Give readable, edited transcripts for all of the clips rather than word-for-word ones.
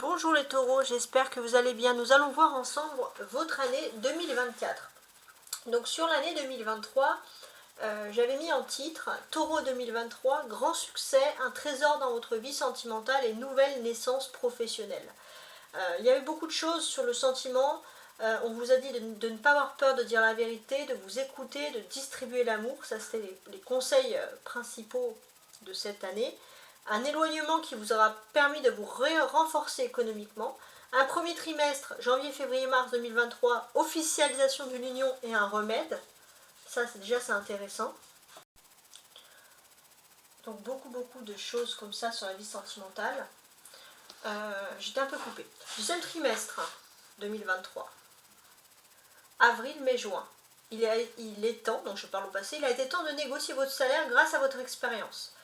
Bonjour les taureaux, j'espère que vous allez bien. Nous allons voir ensemble votre année 2024. Donc sur l'année 2023, j'avais mis en titre Taureau 2023, grand succès, un trésor dans votre vie sentimentale et nouvelle naissance professionnelle. Il y a eu beaucoup de choses sur le sentiment. On vous a dit de ne pas avoir peur de dire la vérité, de vous écouter, de distribuer l'amour. Ça, c'était les conseils principaux de cette année. Un éloignement qui vous aura permis de vous renforcer économiquement. Un premier trimestre, janvier, février, mars 2023, officialisation d'une union et un remède. Ça, c'est intéressant. Donc beaucoup de choses comme ça sur la vie sentimentale. J'étais un peu coupée. Deuxième trimestre 2023. Avril, mai, juin. Il est temps, donc je parle au passé, il a été temps de négocier votre salaire grâce à votre expérience.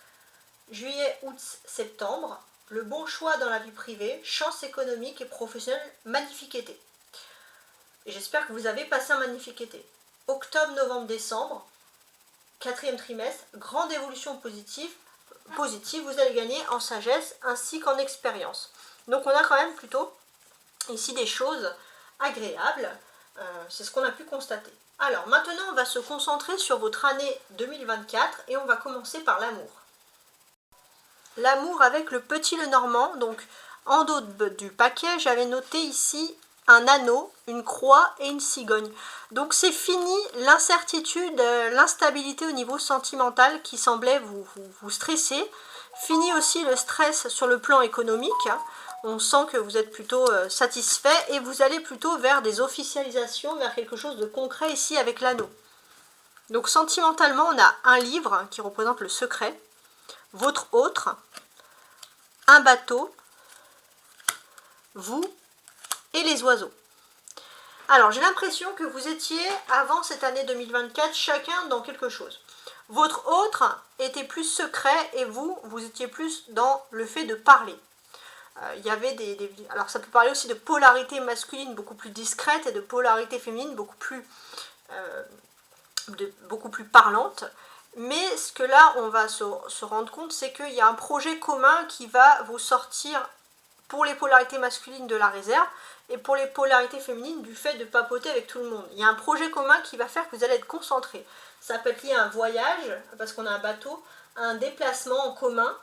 Juillet, août, septembre, le bon choix dans la vie privée, chance économique et professionnelle, magnifique été. Et j'espère que vous avez passé un magnifique été. Octobre, novembre, décembre, quatrième trimestre, grande évolution positive, vous allez gagner en sagesse ainsi qu'en expérience. Donc on a quand même plutôt ici des choses agréables, c'est ce qu'on a pu constater. Alors maintenant on va se concentrer sur votre année 2024 et on va commencer par l'amour. L'amour avec le petit Lenormand, donc en dos du paquet, j'avais noté ici un anneau, une croix et une cigogne. Donc c'est fini l'incertitude, l'instabilité au niveau sentimental qui semblait vous stresser. Fini aussi le stress sur le plan économique. On sent que vous êtes plutôt satisfait et vous allez plutôt vers des officialisations, vers quelque chose de concret ici avec l'anneau. Donc sentimentalement, on a un livre qui représente le secret, votre autre, un bateau, vous et les oiseaux. Alors j'ai l'impression que vous étiez avant cette année 2024 chacun dans quelque chose. Votre autre était plus secret et vous étiez plus dans le fait de parler. Il y avait alors ça peut parler aussi de polarité masculine beaucoup plus discrète et de polarité féminine beaucoup plus parlante. Mais ce que là on va se rendre compte, c'est qu'il y a un projet commun qui va vous sortir pour les polarités masculines de la réserve et pour les polarités féminines du fait de papoter avec tout le monde. Il y a un projet commun qui va faire que vous allez être concentrés. Ça peut être lié à un voyage, parce qu'on a un bateau, à un déplacement en commun.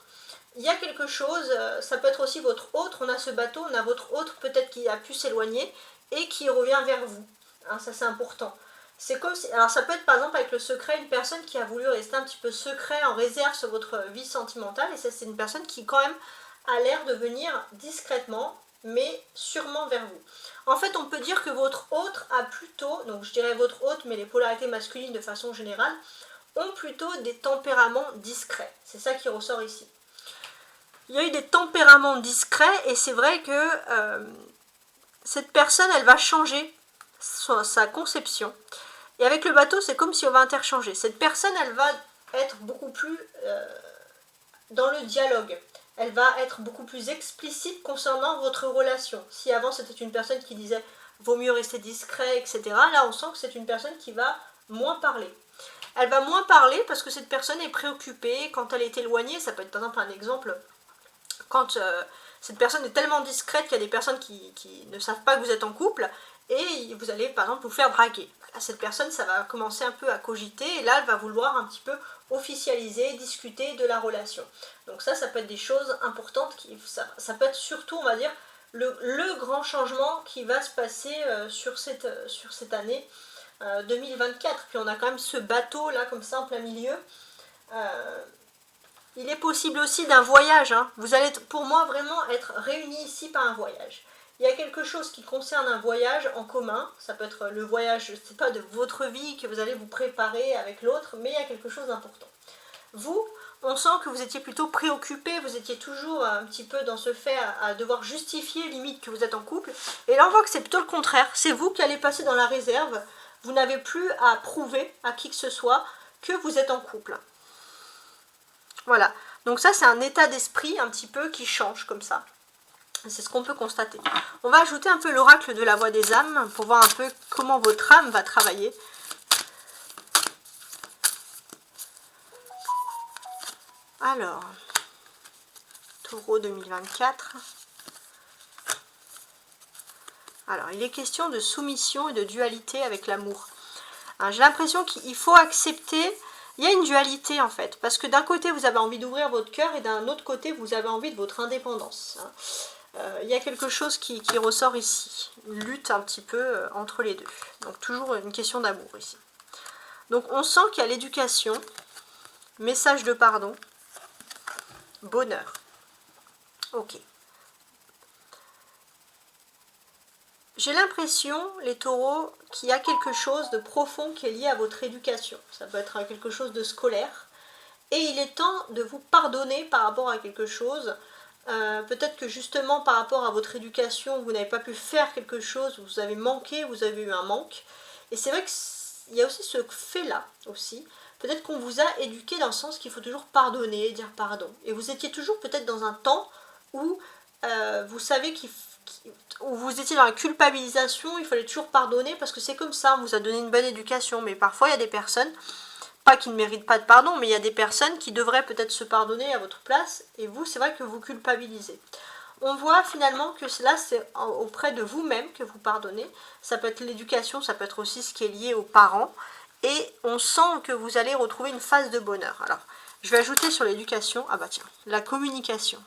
Il y a quelque chose, ça peut être aussi votre autre, on a ce bateau, on a votre autre peut-être qui a pu s'éloigner et qui revient vers vous. Hein, ça c'est important. C'est comme si, alors ça peut être par exemple avec le secret, une personne qui a voulu rester un petit peu secret en réserve sur votre vie sentimentale, et ça c'est une personne qui quand même a l'air de venir discrètement, mais sûrement vers vous. En fait, on peut dire que votre autre a plutôt, donc je dirais votre autre, mais les polarités masculines de façon générale, ont plutôt des tempéraments discrets. C'est ça qui ressort ici. Il y a eu des tempéraments discrets, et c'est vrai que cette personne, elle va changer sa conception. Et avec le bateau, c'est comme si on va interchanger. Cette personne, elle va être beaucoup plus dans le dialogue. Elle va être beaucoup plus explicite concernant votre relation. Si avant c'était une personne qui disait vaut mieux rester discret, etc., là on sent que c'est une personne qui va moins parler. Elle va moins parler parce que cette personne est préoccupée quand elle est éloignée. Ça peut être par exemple un exemple quand cette personne est tellement discrète qu'il y a des personnes qui ne savent pas que vous êtes en couple et vous allez par exemple vous faire draguer. Cette personne, ça va commencer un peu à cogiter et là elle va vouloir un petit peu officialiser, discuter de la relation. Donc ça peut être des choses importantes, ça peut être surtout, on va dire, le grand changement qui va se passer sur cette année 2024. Puis on a quand même ce bateau là comme ça en plein milieu. Il est possible aussi d'un voyage, hein. Vous allez pour moi vraiment être réunis ici par un voyage. Il y a quelque chose qui concerne un voyage en commun, ça peut être le voyage, je ne sais pas, de votre vie que vous allez vous préparer avec l'autre, mais il y a quelque chose d'important. Vous, on sent que vous étiez plutôt préoccupé, vous étiez toujours un petit peu dans ce fait à devoir justifier limite que vous êtes en couple, et là on voit que c'est plutôt le contraire, c'est vous qui allez passer dans la réserve, vous n'avez plus à prouver à qui que ce soit que vous êtes en couple. Voilà, donc ça c'est un état d'esprit un petit peu qui change comme ça. C'est ce qu'on peut constater. On va ajouter un peu l'oracle de la voix des âmes pour voir un peu comment votre âme va travailler. Alors, Taureau 2024. Alors, il est question de soumission et de dualité avec l'amour. Hein, j'ai l'impression qu'il faut accepter, il y a une dualité en fait, parce que d'un côté vous avez envie d'ouvrir votre cœur et d'un autre côté vous avez envie de votre indépendance. Hein. Il y a quelque chose qui ressort ici, une lutte un petit peu entre les deux. Donc toujours une question d'amour ici. Donc on sent qu'il y a l'éducation, message de pardon, bonheur. Ok. J'ai l'impression, les taureaux, qu'il y a quelque chose de profond qui est lié à votre éducation. Ça peut être quelque chose de scolaire. Et il est temps de vous pardonner par rapport à quelque chose. Peut-être que justement par rapport à votre éducation, vous n'avez pas pu faire quelque chose, vous avez manqué, vous avez eu un manque. Et c'est vrai qu'il y a aussi ce fait-là aussi. Peut-être qu'on vous a éduqué dans le sens qu'il faut toujours pardonner, dire pardon. Et vous étiez toujours peut-être dans un temps où vous savez où vous étiez dans la culpabilisation, il fallait toujours pardonner parce que c'est comme ça, on vous a donné une bonne éducation. Mais parfois il y a des personnes, pas qui ne méritent pas de pardon, mais il y a des personnes qui devraient peut-être se pardonner à votre place, et vous, c'est vrai que vous culpabilisez. On voit finalement que là, c'est auprès de vous-même que vous pardonnez. Ça peut être l'éducation, ça peut être aussi ce qui est lié aux parents, et on sent que vous allez retrouver une phase de bonheur. Alors, je vais ajouter sur l'éducation, ah bah tiens, la communication.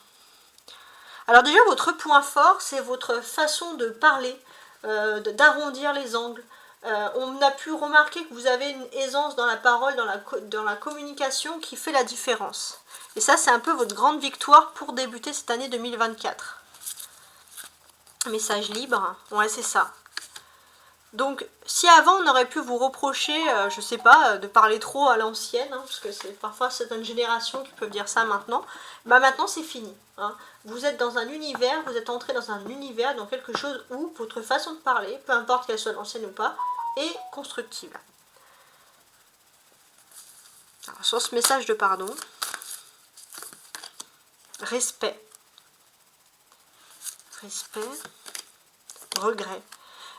Alors déjà, votre point fort, c'est votre façon de parler, d'arrondir les angles. On a pu remarquer que vous avez une aisance dans la parole, dans la communication qui fait la différence. Et ça, c'est un peu votre grande victoire pour débuter cette année 2024. Message libre, ouais, c'est ça. Donc, si avant on aurait pu vous reprocher, je sais pas, de parler trop à l'ancienne, hein, parce que c'est parfois certaines générations qui peuvent dire ça maintenant, bah maintenant c'est fini. Hein. Vous êtes dans un univers, vous êtes entré dans un univers, dans quelque chose où votre façon de parler, peu importe qu'elle soit l'ancienne ou pas, est constructive. Alors, sur ce message de pardon, respect, regret.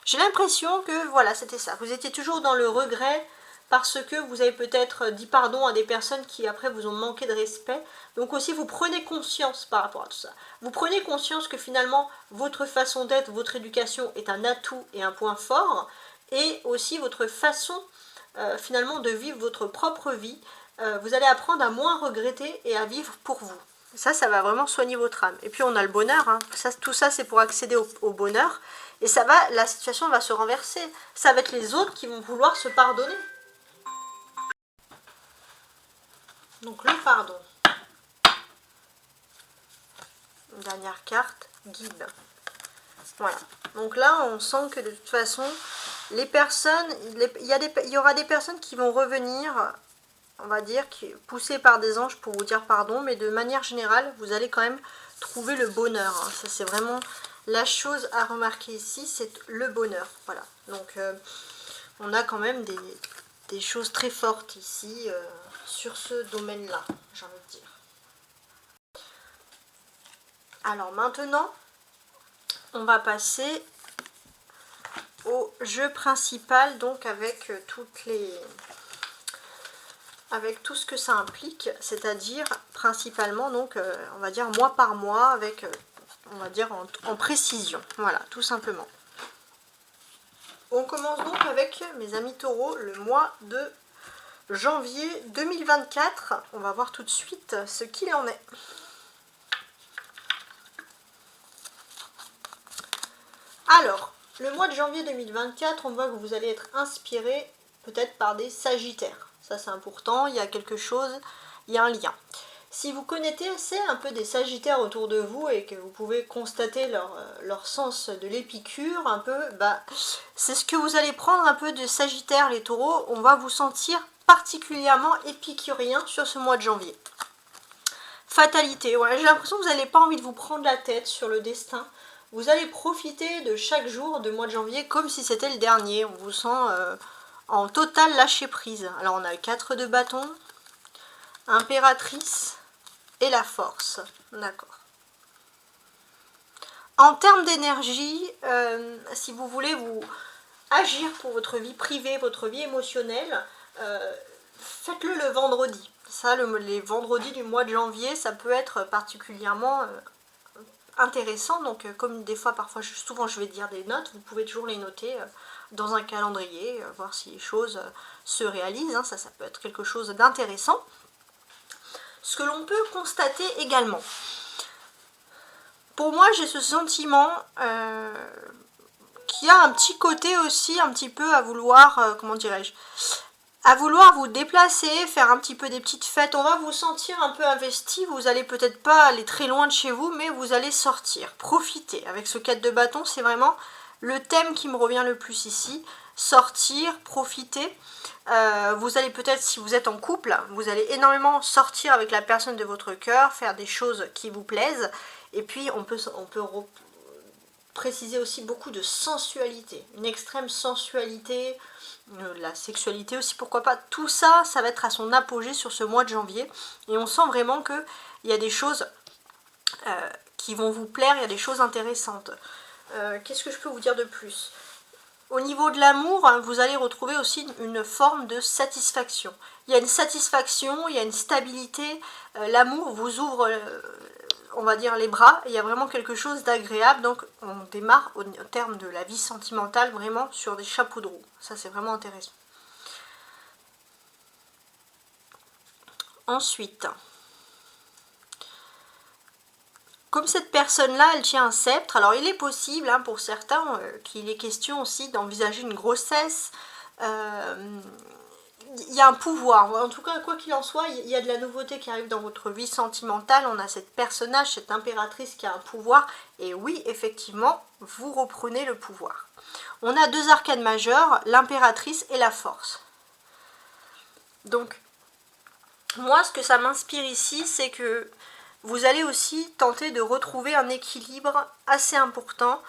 J'ai l'impression que, voilà, c'était ça. Vous étiez toujours dans le regret parce que vous avez peut-être dit pardon à des personnes qui, après, vous ont manqué de respect. Donc aussi, vous prenez conscience par rapport à tout ça. Vous prenez conscience que finalement, votre façon d'être, votre éducation est un atout et un point fort. Et aussi, votre façon, finalement, de vivre votre propre vie. Vous allez apprendre à moins regretter et à vivre pour vous. Ça va vraiment soigner votre âme. Et puis, on a le bonheur. Hein. Tout ça, c'est pour accéder au bonheur. Et la situation va se renverser. Ça va être les autres qui vont vouloir se pardonner. Donc le pardon. Dernière carte, guide. Voilà. Donc là, on sent que de toute façon, les personnes, il y aura des personnes qui vont revenir, on va dire, poussées par des anges pour vous dire pardon, mais de manière générale, vous allez quand même trouver le bonheur. Hein. Ça, c'est vraiment... La chose à remarquer ici, c'est le bonheur. Voilà. Donc, on a quand même des choses très fortes ici sur ce domaine-là, j'ai envie de dire. Alors maintenant, on va passer au jeu principal, donc avec avec tout ce que ça implique, c'est-à-dire principalement, donc, on va dire mois par mois, avec... on va dire en précision, voilà, tout simplement. On commence donc avec, mes amis taureaux, le mois de janvier 2024. On va voir tout de suite ce qu'il en est. Alors, le mois de janvier 2024, on voit que vous allez être inspiré peut-être par des sagittaires. Ça, c'est important, il y a quelque chose, il y a un lien. Si vous connaissez un peu des sagittaires autour de vous et que vous pouvez constater leur sens de l'épicure un peu, bah, c'est ce que vous allez prendre un peu de sagittaire, les taureaux. On va vous sentir particulièrement épicurien sur ce mois de janvier. Fatalité, ouais, j'ai l'impression que vous n'avez pas envie de vous prendre la tête sur le destin. Vous allez profiter de chaque jour du mois de janvier comme si c'était le dernier. On vous sent en total lâcher prise. Alors on a 4 de bâton, impératrice et la force. D'accord. En termes d'énergie, si vous voulez vous agir pour votre vie privée, votre vie émotionnelle, faites-le le vendredi. Ça, les vendredis du mois de janvier, ça peut être particulièrement intéressant. Donc comme des fois, parfois, souvent je vais dire des notes, vous pouvez toujours les noter dans un calendrier, voir si les choses se réalisent, hein, ça peut être quelque chose d'intéressant. Ce que l'on peut constater également, pour moi j'ai ce sentiment qu'il y a un petit côté aussi un petit peu à vouloir, comment dirais-je, à vouloir vous déplacer, faire un petit peu des petites fêtes. On va vous sentir un peu investi, vous allez peut-être pas aller très loin de chez vous, mais vous allez sortir, profiter. Avec ce 4 de bâton, c'est vraiment le thème qui me revient le plus ici. Sortir, profiter. Vous allez peut-être, si vous êtes en couple, vous allez énormément sortir avec la personne de votre cœur, faire des choses qui vous plaisent. Et puis on peut préciser aussi beaucoup de sensualité, une extrême sensualité, la sexualité aussi, pourquoi pas. Tout ça, ça va être à son apogée sur ce mois de janvier. Et on sent vraiment qu'il y a des choses qui vont vous plaire, il y a des choses intéressantes. Qu'est-ce que je peux vous dire de plus ? Au niveau de l'amour, vous allez retrouver aussi une forme de satisfaction. Il y a une satisfaction, il y a une stabilité. L'amour vous ouvre, on va dire, les bras. Il y a vraiment quelque chose d'agréable. Donc on démarre au terme de la vie sentimentale vraiment sur des chapeaux de roue. Ça, c'est vraiment intéressant. Ensuite, comme cette personne-là, elle tient un sceptre, alors il est possible hein, pour certains qu'il est question aussi d'envisager une grossesse. Il y a un pouvoir, en tout cas, quoi qu'il en soit, il y a de la nouveauté qui arrive dans votre vie sentimentale. On a cette personnage, cette impératrice qui a un pouvoir. Et oui, effectivement, vous reprenez le pouvoir. On a 2 arcanes majeures, l'impératrice et la force. Donc, moi, ce que ça m'inspire ici, c'est que vous allez aussi tenter de retrouver un équilibre assez important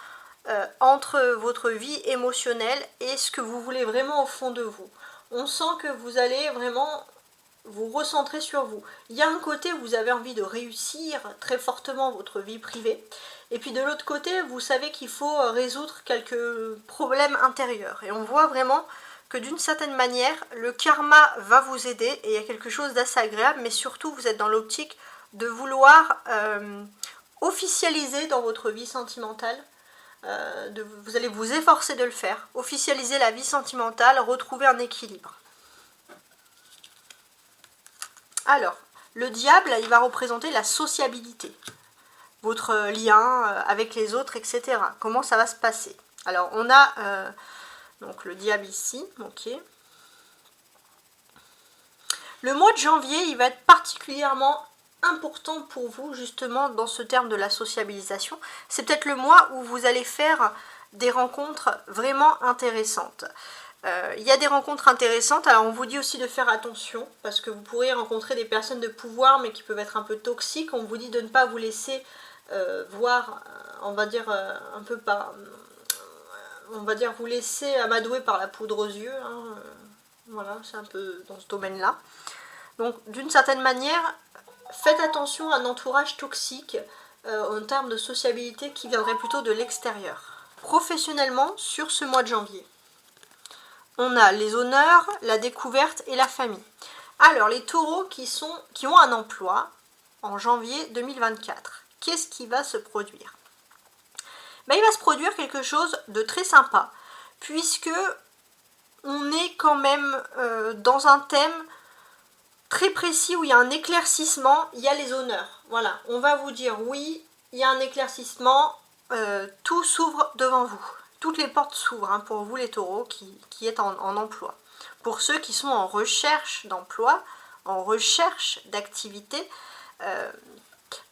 entre votre vie émotionnelle et ce que vous voulez vraiment au fond de vous. On sent que vous allez vraiment vous recentrer sur vous. Il y a un côté où vous avez envie de réussir très fortement votre vie privée. Et puis de l'autre côté, vous savez qu'il faut résoudre quelques problèmes intérieurs. Et on voit vraiment que d'une certaine manière, le karma va vous aider. Et il y a quelque chose d'assez agréable. Mais surtout, vous êtes dans l'optique de vouloir officialiser dans votre vie sentimentale. Vous allez vous efforcer de le faire. Officialiser la vie sentimentale, retrouver un équilibre. Alors, le diable, il va représenter la sociabilité. Votre lien avec les autres, etc. Comment ça va se passer? Alors, on a donc le diable ici, ok. Le mois de janvier, il va être particulièrement important pour vous, justement, dans ce terme de la sociabilisation. C'est peut-être le mois où vous allez faire des rencontres vraiment intéressantes. Il y a des rencontres intéressantes, alors on vous dit aussi de faire attention, parce que vous pourrez rencontrer des personnes de pouvoir, mais qui peuvent être un peu toxiques. On vous dit de ne pas vous laisser voir, on va dire, un peu par... On va dire vous laisser amadouer par la poudre aux yeux, hein. Voilà, c'est un peu dans ce domaine-là. Donc, d'une certaine manière, faites attention à un entourage toxique en termes de sociabilité qui viendrait plutôt de l'extérieur. Professionnellement, sur ce mois de janvier, on a les honneurs, la découverte et la famille. Alors, les taureaux qui ont un emploi en janvier 2024, qu'est-ce qui va se produire? Ben, il va se produire quelque chose de très sympa, puisque on est quand même dans un thème très précis où il y a un éclaircissement, il y a les honneurs. Voilà, on va vous dire oui, il y a un éclaircissement, tout s'ouvre devant vous. Toutes les portes s'ouvrent hein, pour vous les taureaux qui êtes en emploi. Pour ceux qui sont en recherche d'emploi, en recherche d'activité,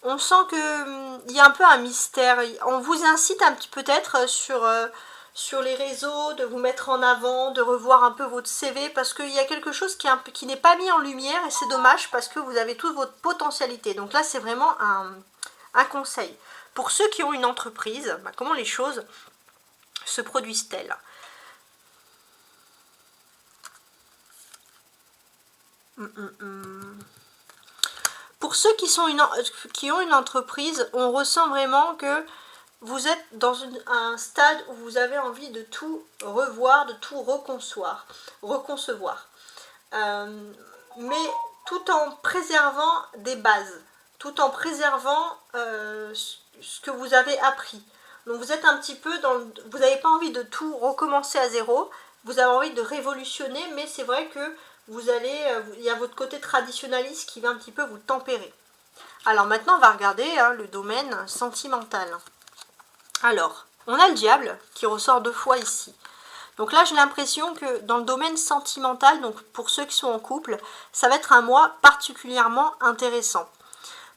on sent qu'il y a un peu un mystère. On vous incite un petit peut-être sur les réseaux, de vous mettre en avant, de revoir un peu votre CV, parce qu'il y a quelque chose qui n'est pas mis en lumière, et c'est dommage, parce que vous avez toute votre potentialité. Donc là, c'est vraiment un conseil. Pour ceux qui ont une entreprise, comment les choses se produisent-elles? Pour ceux qui ont une entreprise, on ressent vraiment que vous êtes dans un stade où vous avez envie de tout revoir, de tout reconcevoir. Mais tout en préservant des bases, tout en préservant ce que vous avez appris. Donc vous êtes un petit peu dans vous n'avez pas envie de tout recommencer à zéro, vous avez envie de révolutionner, mais c'est vrai que il y a votre côté traditionnaliste qui va un petit peu vous tempérer. Alors maintenant on va regarder le domaine sentimental. Alors, on a le diable qui ressort 2 fois ici. Donc là j'ai l'impression que dans le domaine sentimental, donc pour ceux qui sont en couple, ça va être un mois particulièrement intéressant.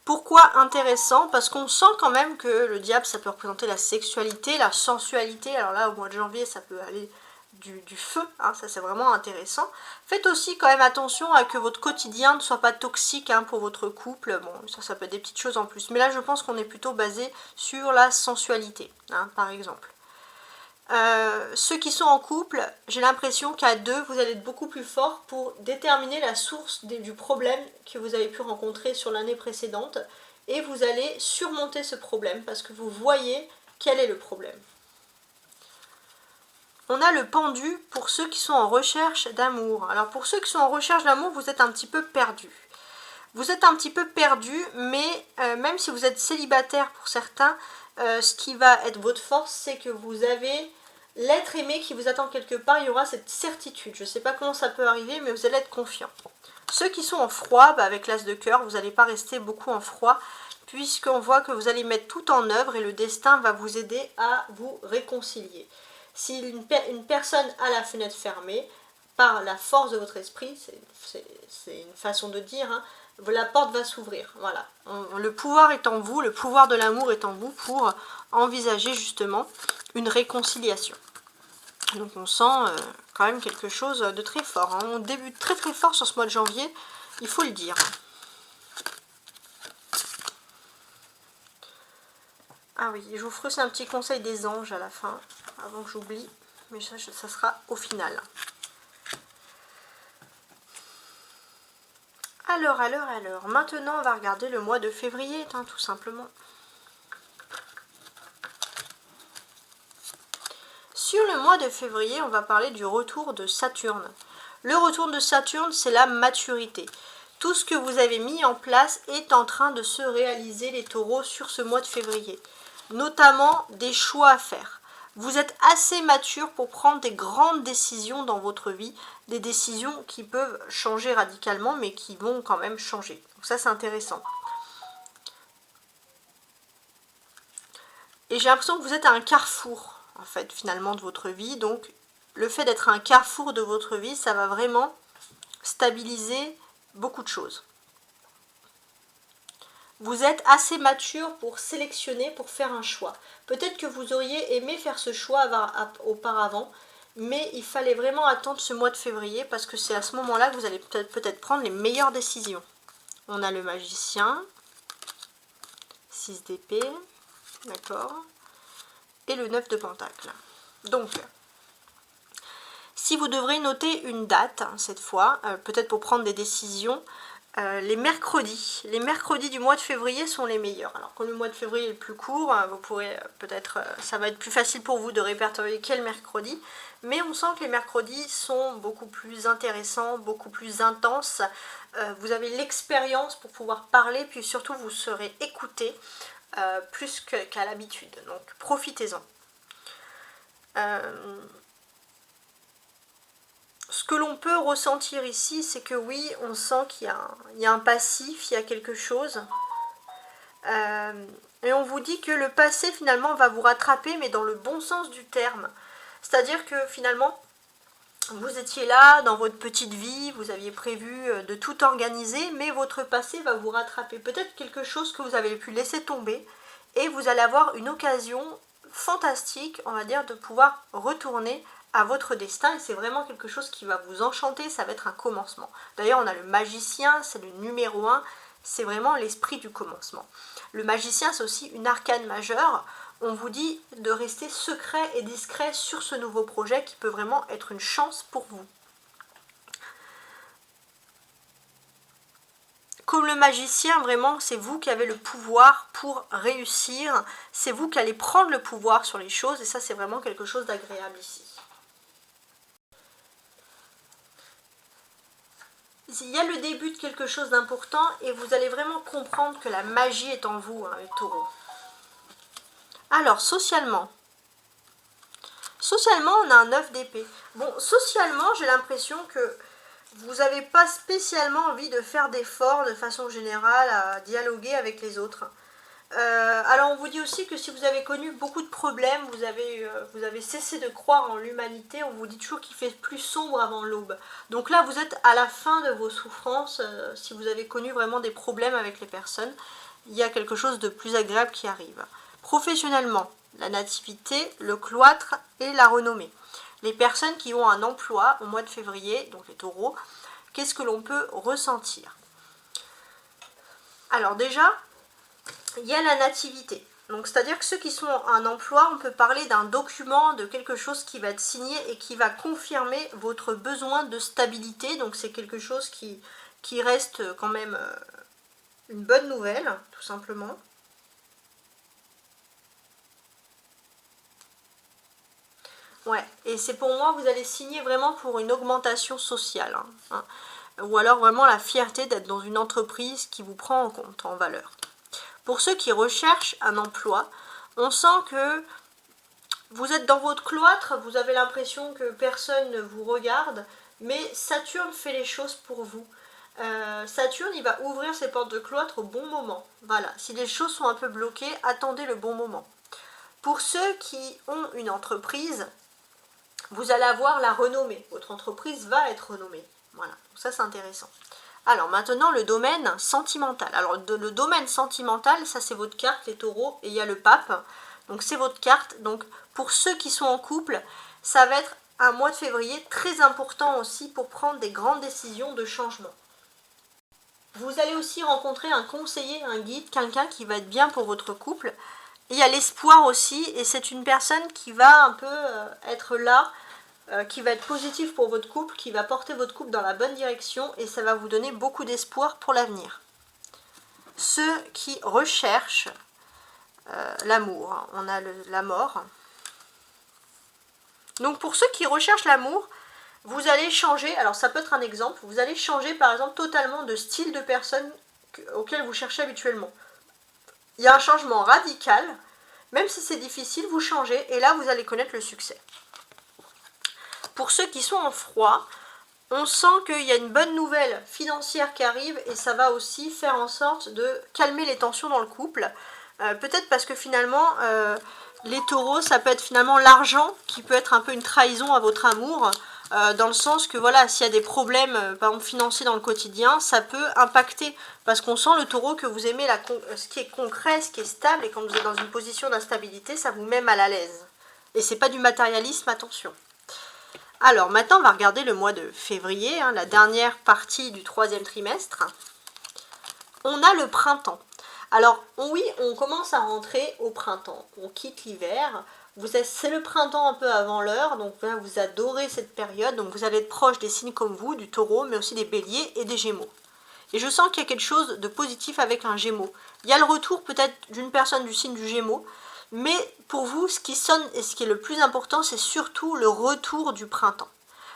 Pourquoi intéressant? Parce qu'on sent quand même que le diable, ça peut représenter la sexualité, la sensualité. Alors là, au mois de janvier, ça peut aller du feu, ça c'est vraiment intéressant. Faites aussi quand même attention à que votre quotidien ne soit pas toxique pour votre couple. Bon, ça peut être des petites choses en plus. Mais là, je pense qu'on est plutôt basé sur la sensualité, par exemple. Ceux qui sont en couple, j'ai l'impression qu'à deux, vous allez être beaucoup plus fort pour déterminer la source du problème que vous avez pu rencontrer sur l'année précédente et vous allez surmonter ce problème parce que vous voyez quel est le problème. On a le pendu pour ceux qui sont en recherche d'amour. Alors pour ceux qui sont en recherche d'amour, vous êtes un petit peu perdu. Vous êtes un petit peu perdu, mais même si vous êtes célibataire pour certains, ce qui va être votre force, c'est que vous avez l'être aimé qui vous attend quelque part, il y aura cette certitude. Je ne sais pas comment ça peut arriver, mais vous allez être confiant. Ceux qui sont en froid, avec l'as de cœur, vous n'allez pas rester beaucoup en froid, puisqu'on voit que vous allez mettre tout en œuvre et le destin va vous aider à vous réconcilier. Si une personne a la fenêtre fermée, par la force de votre esprit, c'est une façon de dire, la porte va s'ouvrir. Voilà. Le pouvoir est en vous, le pouvoir de l'amour est en vous pour envisager justement une réconciliation. Donc on sent quand même quelque chose de très fort. On débute très très fort sur ce mois de janvier, il faut le dire. Ah oui, je vous ferai aussi un petit conseil des anges à la fin, avant que j'oublie, mais ça sera au final. Alors, maintenant on va regarder le mois de février, tout simplement. Sur le mois de février, on va parler du retour de Saturne. Le retour de Saturne, c'est la maturité. Tout ce que vous avez mis en place est en train de se réaliser, les taureaux, sur ce mois de février. Notamment des choix à faire. Vous êtes assez mature pour prendre des grandes décisions dans votre vie, des décisions qui peuvent changer radicalement, mais qui vont quand même changer. Donc ça, c'est intéressant. Et j'ai l'impression que vous êtes à un carrefour, en fait, finalement, de votre vie. Donc, le fait d'être à un carrefour de votre vie, ça va vraiment stabiliser beaucoup de choses. Vous êtes assez mature pour sélectionner, pour faire un choix. Peut-être que vous auriez aimé faire ce choix auparavant, mais il fallait vraiment attendre ce mois de février parce que c'est à ce moment-là que vous allez peut-être prendre les meilleures décisions. On a le magicien, 6 d'épée, d'accord, et le 9 de pentacle. Donc, si vous devrez noter une date, cette fois, peut-être pour prendre des décisions, les mercredis du mois de février sont les meilleurs. Alors quand le mois de février est le plus court, vous pourrez peut-être, ça va être plus facile pour vous de répertorier quel mercredi, mais on sent que les mercredis sont beaucoup plus intéressants, beaucoup plus intenses. Vous avez l'expérience pour pouvoir parler, puis surtout vous serez écouté plus qu'à l'habitude. Donc profitez-en. Ce que l'on peut ressentir ici, c'est que oui, on sent qu'il y a un passif, il y a quelque chose. Et on vous dit que le passé, finalement, va vous rattraper, mais dans le bon sens du terme. C'est-à-dire que, finalement, vous étiez là, dans votre petite vie, vous aviez prévu de tout organiser, mais votre passé va vous rattraper. Peut-être quelque chose que vous avez pu laisser tomber, et vous allez avoir une occasion fantastique, on va dire, de pouvoir retourner à votre destin, et c'est vraiment quelque chose qui va vous enchanter, ça va être un commencement. D'ailleurs, on a le magicien, c'est le numéro 1, c'est vraiment l'esprit du commencement. Le magicien, c'est aussi une arcane majeure. On vous dit de rester secret et discret sur ce nouveau projet qui peut vraiment être une chance pour vous. Comme le magicien, vraiment, c'est vous qui avez le pouvoir pour réussir. C'est vous qui allez prendre le pouvoir sur les choses, et ça, c'est vraiment quelque chose d'agréable ici. Il y a le début de quelque chose d'important et vous allez vraiment comprendre que la magie est en vous, les taureaux. Alors, socialement, on a un 9 d'épée. Bon, socialement, j'ai l'impression que vous n'avez pas spécialement envie de faire d'efforts de façon générale à dialoguer avec les autres. Alors on vous dit aussi que si vous avez connu beaucoup de problèmes, vous avez cessé de croire en l'humanité, on vous dit toujours qu'il fait plus sombre avant l'aube. Donc là vous êtes à la fin de vos souffrances, si vous avez connu vraiment des problèmes avec les personnes, il y a quelque chose de plus agréable qui arrive. Professionnellement, la nativité, le cloître et la renommée. Les personnes qui ont un emploi au mois de février, donc les taureaux, qu'est-ce que l'on peut ressentir? Alors déjà, il y a la nativité. Donc c'est-à-dire que ceux qui sont en emploi, on peut parler d'un document, de quelque chose qui va être signé et qui va confirmer votre besoin de stabilité. Donc c'est quelque chose qui reste quand même une bonne nouvelle, tout simplement. Ouais, et c'est pour moi, vous allez signer vraiment pour une augmentation sociale. Ou alors vraiment la fierté d'être dans une entreprise qui vous prend en compte, en valeur. Pour ceux qui recherchent un emploi, on sent que vous êtes dans votre cloître, vous avez l'impression que personne ne vous regarde, mais Saturne fait les choses pour vous. Saturne, il va ouvrir ses portes de cloître au bon moment. Voilà, si les choses sont un peu bloquées, attendez le bon moment. Pour ceux qui ont une entreprise, vous allez avoir la renommée. Votre entreprise va être renommée. Voilà, donc ça c'est intéressant. Alors maintenant le domaine sentimental. Alors le domaine sentimental, ça c'est votre carte, les taureaux, et il y a le pape. Donc c'est votre carte. Donc pour ceux qui sont en couple, ça va être un mois de février très important aussi pour prendre des grandes décisions de changement. Vous allez aussi rencontrer un conseiller, un guide, quelqu'un qui va être bien pour votre couple. Et il y a l'espoir aussi, et c'est une personne qui va un peu être là, qui va être positif pour votre couple, qui va porter votre couple dans la bonne direction et ça va vous donner beaucoup d'espoir pour l'avenir. Ceux qui recherchent l'amour, on a la mort. Donc pour ceux qui recherchent l'amour, vous allez changer, alors ça peut être un exemple, vous allez changer par exemple totalement de style de personne auquel vous cherchez habituellement. Il y a un changement radical, même si c'est difficile, vous changez et là vous allez connaître le succès. Pour ceux qui sont en froid, on sent qu'il y a une bonne nouvelle financière qui arrive et ça va aussi faire en sorte de calmer les tensions dans le couple. Peut-être parce que finalement, les taureaux, ça peut être finalement l'argent qui peut être un peu une trahison à votre amour. Dans le sens que voilà, s'il y a des problèmes par exemple financiers dans le quotidien, ça peut impacter. Parce qu'on sent le taureau que vous aimez ce qui est concret, ce qui est stable. Et quand vous êtes dans une position d'instabilité, ça vous met mal à l'aise. Et c'est pas du matérialisme, attention. Alors maintenant on va regarder le mois de février, la dernière partie du troisième trimestre. On a le printemps. Alors oui, on commence à rentrer au printemps, on quitte l'hiver. C'est le printemps un peu avant l'heure, donc vous adorez cette période. Donc vous allez être proche des signes comme vous, du taureau, mais aussi des béliers et des gémeaux. Et je sens qu'il y a quelque chose de positif avec un gémeau. Il y a le retour peut-être d'une personne du signe du gémeau. Mais pour vous, ce qui sonne et ce qui est le plus important, c'est surtout le retour du printemps.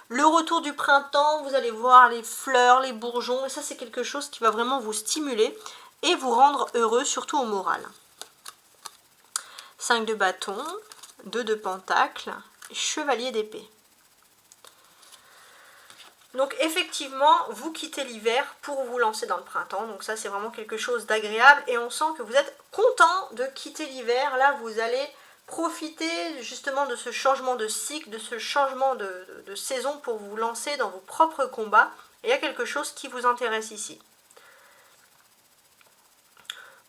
Le retour du printemps, vous allez voir les fleurs, les bourgeons, et ça c'est quelque chose qui va vraiment vous stimuler et vous rendre heureux, surtout au moral. 5 de bâton, 2 de pentacle, chevalier d'épée. Donc effectivement, vous quittez l'hiver pour vous lancer dans le printemps. Donc ça, c'est vraiment quelque chose d'agréable. Et on sent que vous êtes content de quitter l'hiver. Là, vous allez profiter justement de ce changement de cycle, de ce changement de saison pour vous lancer dans vos propres combats. Et il y a quelque chose qui vous intéresse ici.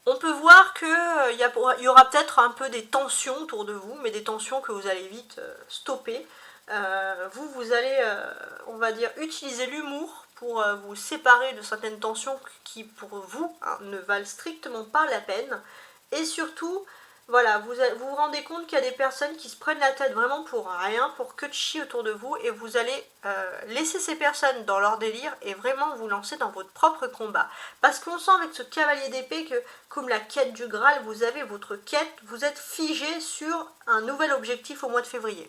On peut voir qu'il y aura peut-être un peu des tensions autour de vous, mais des tensions que vous allez vite stopper. Vous allez, on va dire, utiliser l'humour pour vous séparer de certaines tensions qui, pour vous, ne valent strictement pas la peine. Et surtout, voilà, vous vous rendez compte qu'il y a des personnes qui se prennent la tête vraiment pour rien, pour que de chier autour de vous, et vous allez laisser ces personnes dans leur délire et vraiment vous lancer dans votre propre combat. Parce qu'on sent avec ce cavalier d'épée que, comme la quête du Graal, vous avez votre quête, vous êtes figé sur un nouvel objectif au mois de février.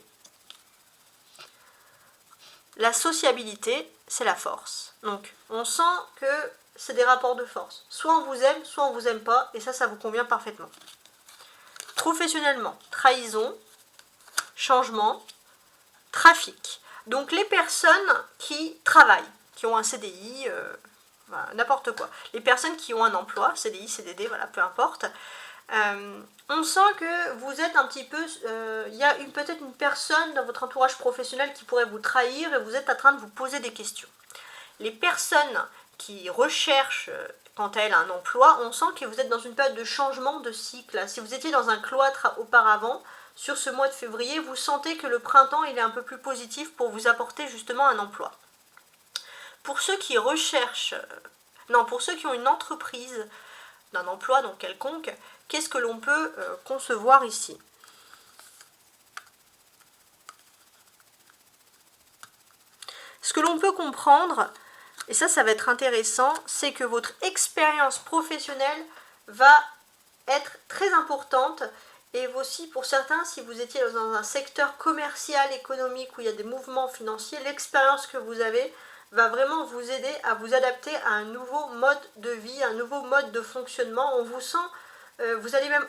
La sociabilité, c'est la force. Donc, on sent que c'est des rapports de force. Soit on vous aime, soit on vous aime pas, et ça vous convient parfaitement. Professionnellement, trahison, changement, trafic. Donc les personnes qui travaillent, qui ont un CDI, voilà, n'importe quoi. Les personnes qui ont un emploi, CDI, CDD, voilà, peu importe. On sent que vous êtes un petit peu... il y a peut-être une personne dans votre entourage professionnel qui pourrait vous trahir et vous êtes en train de vous poser des questions. Les personnes qui recherchent, quant à elles, un emploi, on sent que vous êtes dans une période de changement de cycle. Si vous étiez dans un cloître auparavant, sur ce mois de février, vous sentez que le printemps il est un peu plus positif pour vous apporter justement un emploi. Pour ceux qui recherchent, pour ceux qui ont une entreprise, d'un emploi donc quelconque, qu'est-ce que l'on peut concevoir ici? Ce que l'on peut comprendre, et ça va être intéressant, c'est que votre expérience professionnelle va être très importante. Et aussi pour certains, si vous étiez dans un secteur commercial, économique, où il y a des mouvements financiers, l'expérience que vous avez va vraiment vous aider à vous adapter à un nouveau mode de vie, un nouveau mode de fonctionnement. On vous sent, vous allez même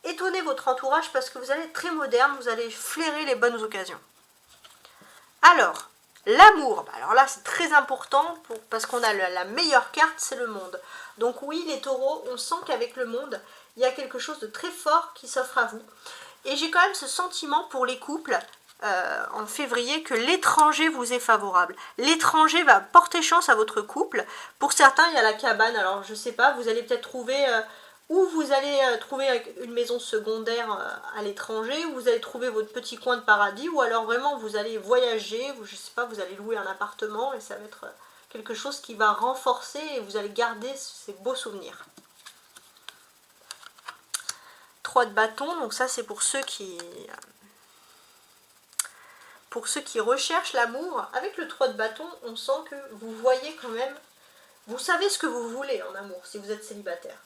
étonner votre entourage parce que vous allez être très moderne, vous allez flairer les bonnes occasions. Alors, l'amour, alors là c'est très important parce qu'on a la meilleure carte, c'est le monde. Donc oui, les taureaux, on sent qu'avec le monde, il y a quelque chose de très fort qui s'offre à vous. Et j'ai quand même ce sentiment pour les couples en février que l'étranger vous est favorable. L'étranger va porter chance à votre couple. Pour certains, il y a la cabane. Alors je sais pas, vous allez peut-être trouver ou vous allez trouver une maison secondaire à l'étranger, ou vous allez trouver votre petit coin de paradis, ou alors vraiment vous allez voyager, je sais pas, vous allez louer un appartement et ça va être quelque chose qui va renforcer et vous allez garder ces beaux souvenirs. 3 de bâton, donc ça c'est pour ceux qui recherchent l'amour. Avec le 3 de bâton, on sent que vous voyez quand même, vous savez ce que vous voulez en amour si vous êtes célibataire.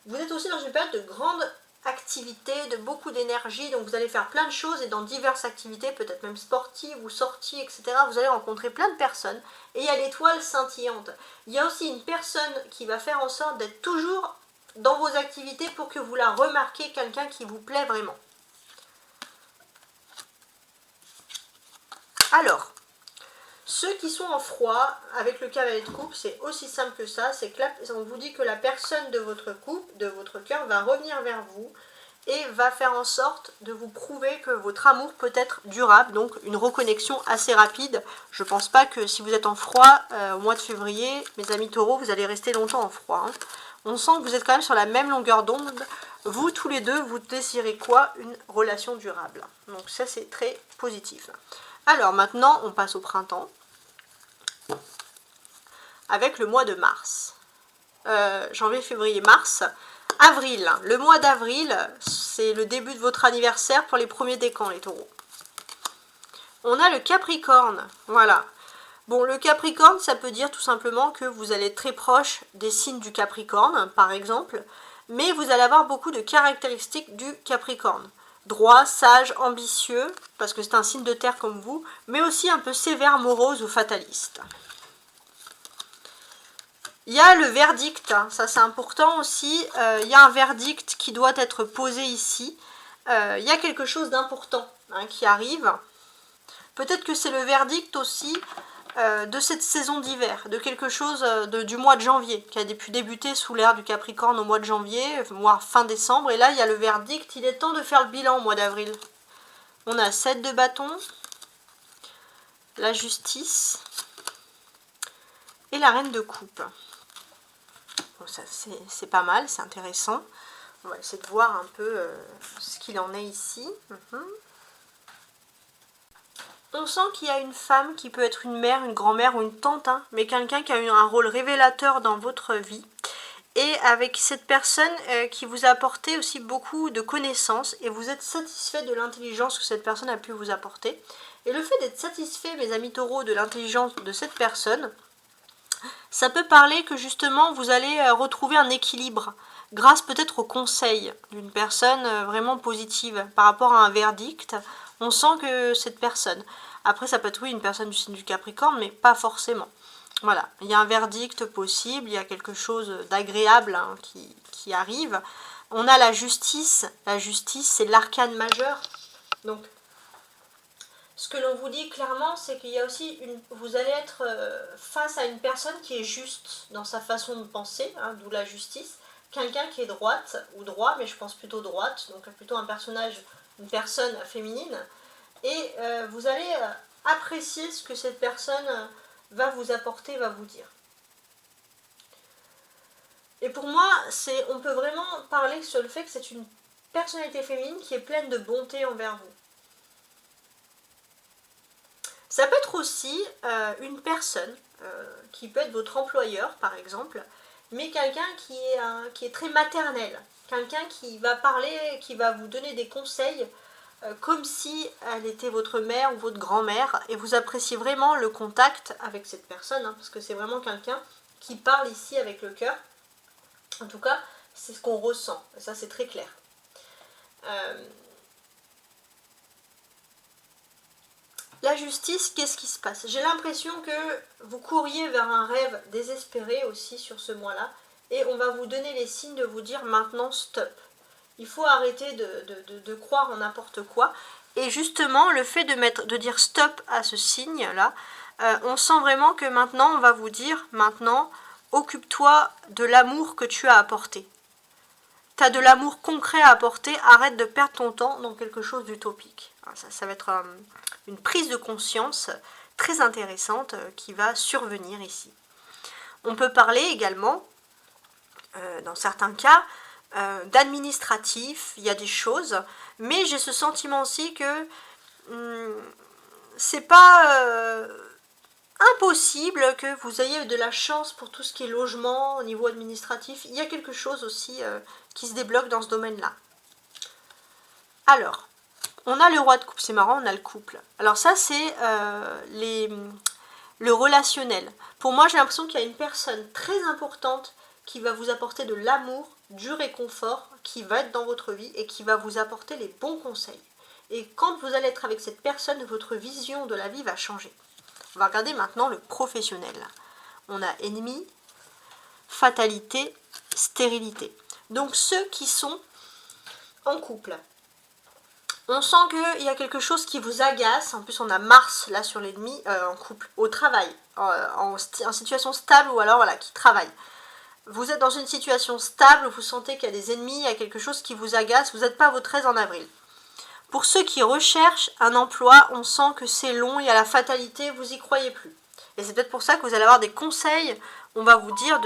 Vous êtes aussi dans une période de grande activité, de beaucoup d'énergie, donc vous allez faire plein de choses et dans diverses activités, peut-être même sportives ou sorties, etc. Vous allez rencontrer plein de personnes et il y a l'étoile scintillante. Il y a aussi une personne qui va faire en sorte d'être toujours dans vos activités pour que vous la remarquiez, quelqu'un qui vous plaît vraiment. Alors, ceux qui sont en froid, avec le cavalier de coupe, c'est aussi simple que ça, c'est que là, on vous dit que la personne de votre couple, de votre cœur, va revenir vers vous et va faire en sorte de vous prouver que votre amour peut être durable, donc une reconnexion assez rapide. Je ne pense pas que si vous êtes en froid au mois de février, mes amis taureaux, vous allez rester longtemps en froid, hein. On sent que vous êtes quand même sur la même longueur d'onde. Vous, tous les deux, vous désirez quoi? Une relation durable. Donc ça, c'est très positif. Alors maintenant, on passe au printemps. Avec le mois de mars. Janvier, février, mars. Avril. Le mois d'avril, c'est le début de votre anniversaire pour les premiers décans, les taureaux. On a le Capricorne. Voilà. Bon, le Capricorne, ça peut dire tout simplement que vous allez être très proche des signes du Capricorne, par exemple, mais vous allez avoir beaucoup de caractéristiques du Capricorne. Droit, sage, ambitieux, parce que c'est un signe de terre comme vous, mais aussi un peu sévère, morose ou fataliste. Il y a le verdict, hein, ça c'est important aussi, il y a un verdict qui doit être posé ici. Il y a quelque chose d'important qui arrive. Peut-être que c'est le verdict aussi de cette saison d'hiver, de quelque chose du mois de janvier, qui a pu débuter sous l'ère du Capricorne au mois de janvier, voire fin décembre. Et là, il y a le verdict, il est temps de faire le bilan au mois d'avril. On a 7 de bâton, la justice et la reine de coupe. Bon, ça c'est pas mal, c'est intéressant. On va essayer de voir un peu ce qu'il en est ici. On sent qu'il y a une femme qui peut être une mère, une grand-mère ou une tante, hein, mais quelqu'un qui a eu un rôle révélateur dans votre vie. Et avec cette personne qui vous a apporté aussi beaucoup de connaissances et vous êtes satisfait de l'intelligence que cette personne a pu vous apporter. Et le fait d'être satisfait, mes amis taureaux, de l'intelligence de cette personne, ça peut parler que justement vous allez retrouver un équilibre grâce peut-être au conseil d'une personne vraiment positive par rapport à un verdict. On sent que cette personne, après ça peut être oui une personne du signe du Capricorne, mais pas forcément. Voilà, il y a un verdict possible, il y a quelque chose d'agréable qui arrive. On a la justice. La justice, c'est l'arcane majeur. Donc, ce que l'on vous dit clairement, c'est qu'il y a aussi vous allez être face à une personne qui est juste dans sa façon de penser, hein, d'où la justice. Quelqu'un qui est droite, ou droit, mais je pense plutôt droite, donc plutôt un personnage, une personne féminine. Et vous allez apprécier ce que cette personne va vous apporter, va vous dire. Et pour moi, on peut vraiment parler sur le fait que c'est une personnalité féminine qui est pleine de bonté envers vous. Ça peut être aussi une personne qui peut être votre employeur, par exemple, mais quelqu'un qui est très maternel, quelqu'un qui va parler, qui va vous donner des conseils comme si elle était votre mère ou votre grand-mère, et vous appréciez vraiment le contact avec cette personne, hein, parce que c'est vraiment quelqu'un qui parle ici avec le cœur. En tout cas, c'est ce qu'on ressent, et ça c'est très clair. La justice, qu'est-ce qui se passe? J'ai l'impression que vous couriez vers un rêve désespéré aussi sur ce mois-là, et on va vous donner les signes de vous dire maintenant stop. Il faut arrêter de croire en n'importe quoi. Et justement, le fait de dire stop à ce signe-là, on sent vraiment que maintenant, on va vous dire, maintenant, occupe-toi de l'amour que tu as apporté. Tu as de l'amour concret à apporter, arrête de perdre ton temps dans quelque chose d'utopique. Ça va être une prise de conscience très intéressante qui va survenir ici. On peut parler également, dans certains cas, d'administratif, il y a des choses, mais j'ai ce sentiment aussi que c'est pas impossible que vous ayez de la chance pour tout ce qui est logement au niveau administratif. Il y a quelque chose aussi qui se débloque dans ce domaine-là. Alors, on a le roi de coupe, c'est marrant, on a le couple. Alors ça, c'est le relationnel. Pour moi, j'ai l'impression qu'il y a une personne très importante qui va vous apporter de l'amour, du réconfort, qui va être dans votre vie et qui va vous apporter les bons conseils. Et quand vous allez être avec cette personne, votre vision de la vie va changer. On va regarder maintenant le professionnel. On a ennemi, fatalité, stérilité. Donc ceux qui sont en couple. On sent qu'il y a quelque chose qui vous agace. En plus, on a Mars là sur l'ennemi en couple, au travail, en situation stable ou alors voilà, qui travaille. Vous êtes dans une situation stable, vous sentez qu'il y a des ennemis, il y a quelque chose qui vous agace, vous n'êtes pas à votre aise en avril. Pour ceux qui recherchent un emploi, on sent que c'est long, il y a la fatalité, vous n'y croyez plus. Et c'est peut-être pour ça que vous allez avoir des conseils, on va vous dire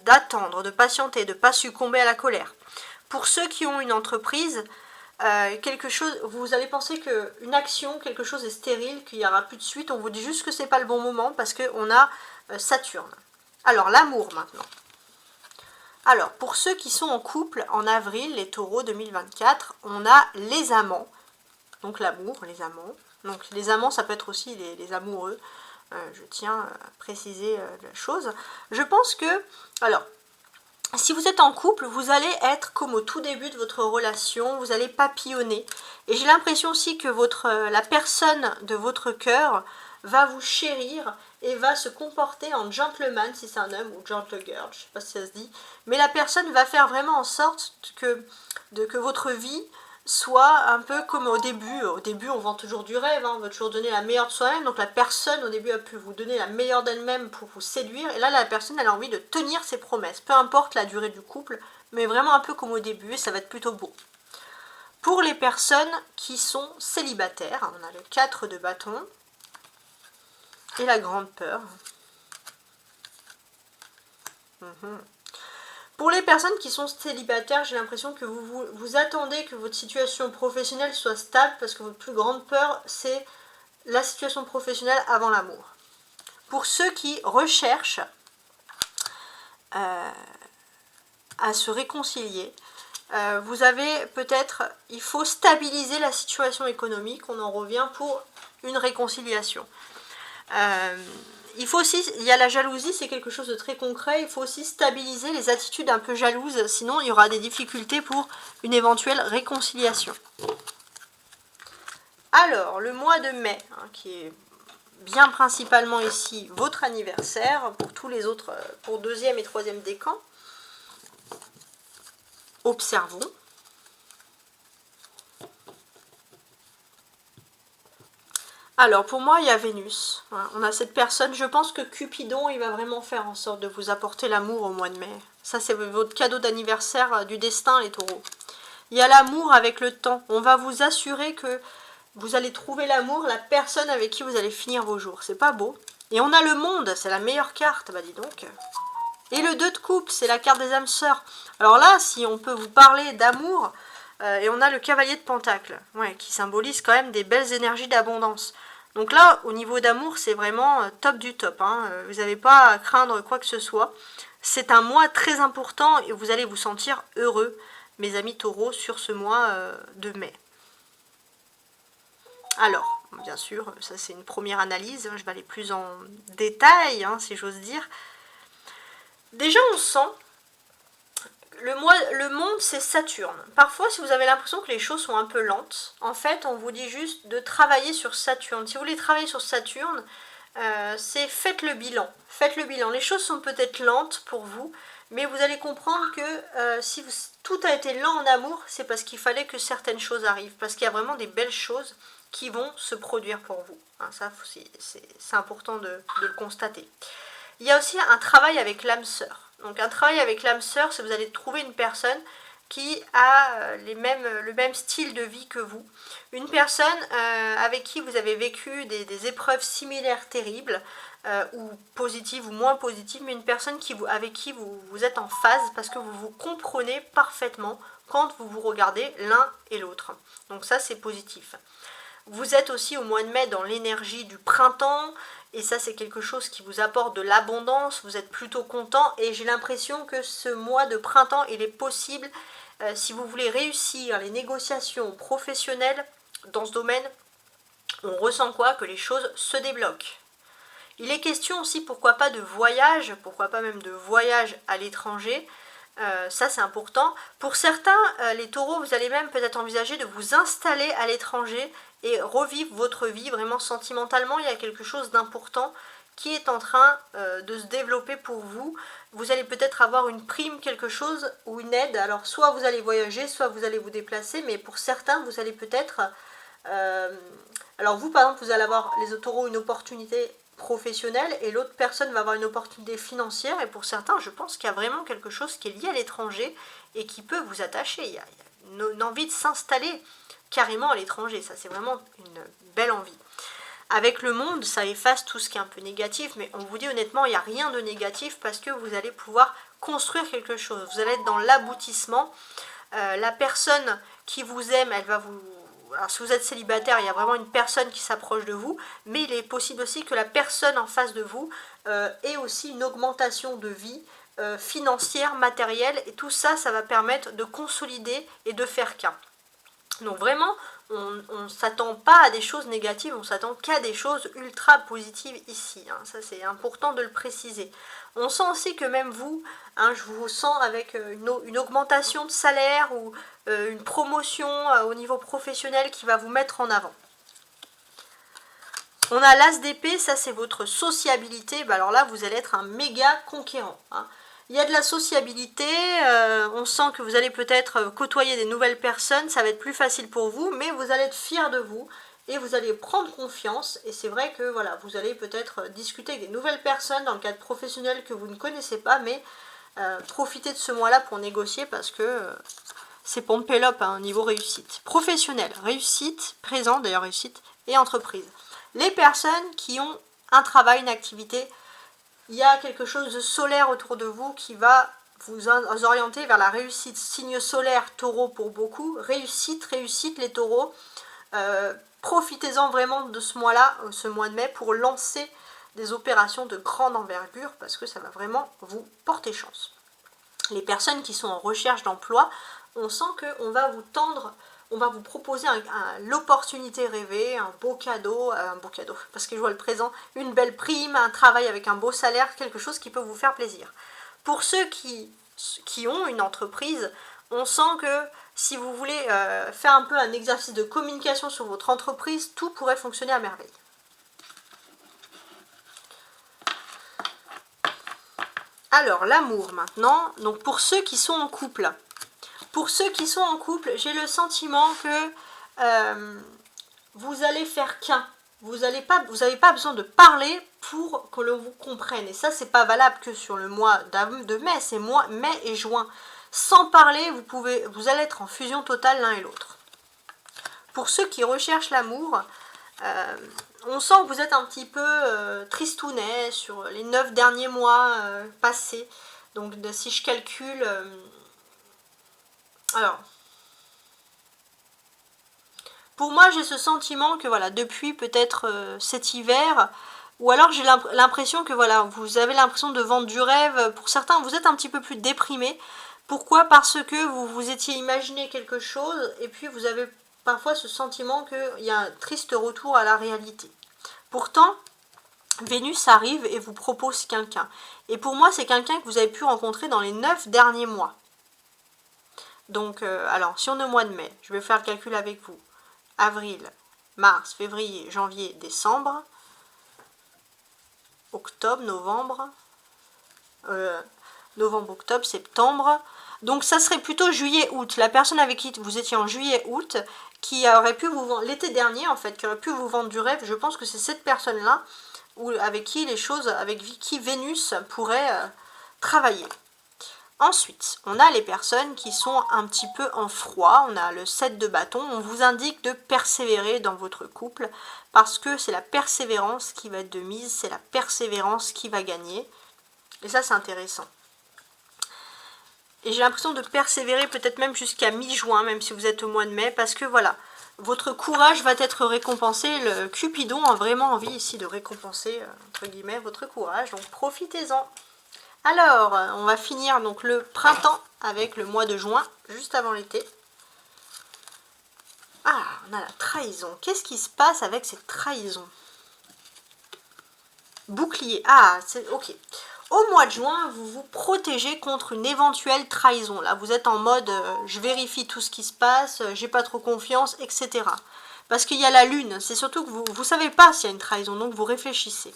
d'attendre, de patienter, de ne pas succomber à la colère. Pour ceux qui ont une entreprise, quelque chose, vous allez penser qu'une action, quelque chose est stérile, qu'il n'y aura plus de suite, on vous dit juste que c'est pas le bon moment parce qu'on a Saturne. Alors l'amour maintenant. Alors, pour ceux qui sont en couple, en avril, les taureaux 2024, on a les amants. Donc l'amour, les amants. Donc les amants, ça peut être aussi les amoureux. Je tiens à préciser la chose. Je pense que, alors, si vous êtes en couple, vous allez être comme au tout début de votre relation, vous allez papillonner. Et j'ai l'impression aussi que la personne de votre cœur va vous chérir et va se comporter en gentleman si c'est un homme ou gentle girl, je ne sais pas si ça se dit. Mais la personne va faire vraiment en sorte que votre vie soit un peu comme au début. Au début, on vend toujours du rêve, hein, on va toujours donner la meilleure de soi-même. Donc la personne, au début, a pu vous donner la meilleure d'elle-même pour vous séduire. Et là, la personne, elle a envie de tenir ses promesses. Peu importe la durée du couple, mais vraiment un peu comme au début, et ça va être plutôt beau. Pour les personnes qui sont célibataires, on a le 4 de bâton et la grande peur. Pour les personnes qui sont célibataires, j'ai l'impression que vous attendez que votre situation professionnelle soit stable parce que votre plus grande peur, c'est la situation professionnelle avant l'amour. Pour ceux qui recherchent à se réconcilier, vous avez peut-être, il faut stabiliser la situation économique, on en revient pour une réconciliation. Il faut aussi, il y a la jalousie, c'est quelque chose de très concret, il faut aussi stabiliser les attitudes un peu jalouses, sinon il y aura des difficultés pour une éventuelle réconciliation. Alors, le mois de mai, hein, qui est bien principalement ici votre anniversaire, pour tous les autres, pour deuxième et troisième décan. Observons. Alors, pour moi, il y a Vénus. Voilà, on a cette personne. Je pense que Cupidon, il va vraiment faire en sorte de vous apporter l'amour au mois de mai. Ça, c'est votre cadeau d'anniversaire du destin, les taureaux. Il y a l'amour avec le temps. On va vous assurer que vous allez trouver l'amour, la personne avec qui vous allez finir vos jours. C'est pas beau? Et on a le monde, c'est la meilleure carte. Bah dis donc. Et le 2 de coupe, c'est la carte des âmes sœurs. Alors là, si on peut vous parler d'amour, et on a le cavalier de Pentacle, ouais, qui symbolise quand même des belles énergies d'abondance. Donc là, au niveau d'amour, c'est vraiment top du top. Hein. Vous n'avez pas à craindre quoi que ce soit. C'est un mois très important et vous allez vous sentir heureux, mes amis taureaux, sur ce mois de mai. Alors, bien sûr, ça c'est une première analyse. Je vais aller plus en détail, hein, si j'ose dire. Déjà, on sent le monde, c'est Saturne. Parfois, si vous avez l'impression que les choses sont un peu lentes, en fait, on vous dit juste de travailler sur Saturne. Si vous voulez travailler sur Saturne, c'est faites le bilan. Faites le bilan. Les choses sont peut-être lentes pour vous, mais vous allez comprendre que si tout a été lent en amour, c'est parce qu'il fallait que certaines choses arrivent. Parce qu'il y a vraiment des belles choses qui vont se produire pour vous. Hein, ça, c'est important de le constater. Il y a aussi un travail avec l'âme sœur. Donc un travail avec l'âme sœur, c'est que vous allez trouver une personne qui a le même style de vie que vous. Une personne avec qui vous avez vécu des épreuves similaires terribles, ou positives ou moins positives, mais une personne avec qui vous êtes en phase parce que vous vous comprenez parfaitement quand vous vous regardez l'un et l'autre. Donc ça, c'est positif. Vous êtes aussi au mois de mai dans l'énergie du printemps, et ça c'est quelque chose qui vous apporte de l'abondance, vous êtes plutôt content, et j'ai l'impression que ce mois de printemps, il est possible, si vous voulez réussir les négociations professionnelles dans ce domaine, on ressent quoi? Que les choses se débloquent. Il est question aussi, pourquoi pas, de voyage, pourquoi pas même de voyage à l'étranger. Ça c'est important. Pour certains, les taureaux, vous allez même peut-être envisager de vous installer à l'étranger et revivre votre vie vraiment sentimentalement. Il y a quelque chose d'important qui est en train de se développer pour vous. Vous allez peut-être avoir une prime, quelque chose, ou une aide. Alors soit vous allez voyager, soit vous allez vous déplacer, mais pour certains, vous allez peut-être... alors vous, par exemple, vous allez avoir, les taureaux, une opportunité professionnelle, et l'autre personne va avoir une opportunité financière, et pour certains, je pense qu'il y a vraiment quelque chose qui est lié à l'étranger et qui peut vous attacher. Il y a une envie de s'installer carrément à l'étranger, ça c'est vraiment une belle envie. Avec le monde, ça efface tout ce qui est un peu négatif, mais on vous dit honnêtement, il n'y a rien de négatif parce que vous allez pouvoir construire quelque chose. Vous allez être dans l'aboutissement. La personne qui vous aime, elle va vous... Alors si vous êtes célibataire, il y a vraiment une personne qui s'approche de vous, mais il est possible aussi que la personne en face de vous ait aussi une augmentation de vie financière, matérielle, et tout ça, ça va permettre de consolider et de faire qu'un. Donc vraiment, on ne s'attend pas à des choses négatives, on s'attend qu'à des choses ultra positives ici. Hein. Ça, c'est important de le préciser. On sent aussi que même vous, hein, je vous sens avec une augmentation de salaire ou une promotion au niveau professionnel qui va vous mettre en avant. On a l'as d'épée, ça c'est votre sociabilité. Bah alors là, vous allez être un méga conquérant. Hein. Il y a de la sociabilité, on sent que vous allez peut-être côtoyer des nouvelles personnes, ça va être plus facile pour vous, mais vous allez être fier de vous et vous allez prendre confiance. Et c'est vrai que voilà, vous allez peut-être discuter avec des nouvelles personnes dans le cadre professionnel que vous ne connaissez pas, mais profitez de ce mois-là pour négocier parce que c'est pompélope hein, niveau réussite. Professionnel, réussite, présent d'ailleurs réussite, et entreprise. Les personnes qui ont un travail, une activité, il y a quelque chose de solaire autour de vous qui va vous orienter vers la réussite. Signe solaire, taureau pour beaucoup. Réussite, réussite les taureaux. Profitez-en vraiment de ce mois-là, ce mois de mai, pour lancer des opérations de grande envergure parce que ça va vraiment vous porter chance. Les personnes qui sont en recherche d'emploi, on sent qu'on va vous tendre... On va vous proposer l'opportunité rêvée, un beau cadeau, parce que je vois le présent, une belle prime, un travail avec un beau salaire, quelque chose qui peut vous faire plaisir. Pour ceux qui ont une entreprise, on sent que si vous voulez faire un peu un exercice de communication sur votre entreprise, tout pourrait fonctionner à merveille. Alors, l'amour maintenant. Donc pour ceux qui sont en couple, Pour ceux qui sont en couple, j'ai le sentiment que vous allez faire qu'un. Vous n'avez pas besoin de parler pour que l'on vous comprenne. Et ça, c'est pas valable que sur le mois de mai, c'est mai et juin. Sans parler, vous allez être en fusion totale l'un et l'autre. Pour ceux qui recherchent l'amour, on sent que vous êtes un petit peu tristounet sur les 9 derniers mois passés. Donc si je calcule... alors... Pour moi, j'ai ce sentiment que voilà, depuis peut-être cet hiver, ou alors j'ai l'impression que voilà, vous avez l'impression de vendre du rêve. Pour certains, vous êtes un petit peu plus déprimé. Pourquoi? Parce que vous vous étiez imaginé quelque chose et puis vous avez parfois ce sentiment qu'il y a un triste retour à la réalité. Pourtant, Vénus arrive et vous propose quelqu'un. Et pour moi, c'est quelqu'un que vous avez pu rencontrer dans les 9 derniers mois. Donc, alors, si on est au mois de mai, je vais faire le calcul avec vous. Avril, mars, février, janvier, décembre, octobre, novembre, octobre, septembre. Donc ça serait plutôt juillet, août. La personne avec qui vous étiez en juillet, août, qui aurait pu vous vendre, l'été dernier en fait, qui aurait pu vous vendre du rêve, je pense que c'est cette personne-là, avec qui les choses, avec qui Vénus pourrait travailler. Ensuite, on a les personnes qui sont un petit peu en froid, on a le 7 de bâton, on vous indique de persévérer dans votre couple parce que c'est la persévérance qui va être de mise, c'est la persévérance qui va gagner. Et ça, c'est intéressant. Et j'ai l'impression de persévérer peut-être même jusqu'à mi-juin, même si vous êtes au mois de mai, parce que voilà, votre courage va être récompensé. Le Cupidon a vraiment envie ici de récompenser, entre guillemets, votre courage, donc profitez-en. Alors, on va finir donc le printemps avec le mois de juin, juste avant l'été. Ah, on a la trahison. Qu'est-ce qui se passe avec cette trahison? Bouclier. Ah, c'est ok. Au mois de juin, vous vous protégez contre une éventuelle trahison. Là, vous êtes en mode je vérifie tout ce qui se passe, j'ai pas trop confiance, etc. Parce qu'il y a la lune. C'est surtout que vous ne savez pas s'il y a une trahison, donc vous réfléchissez.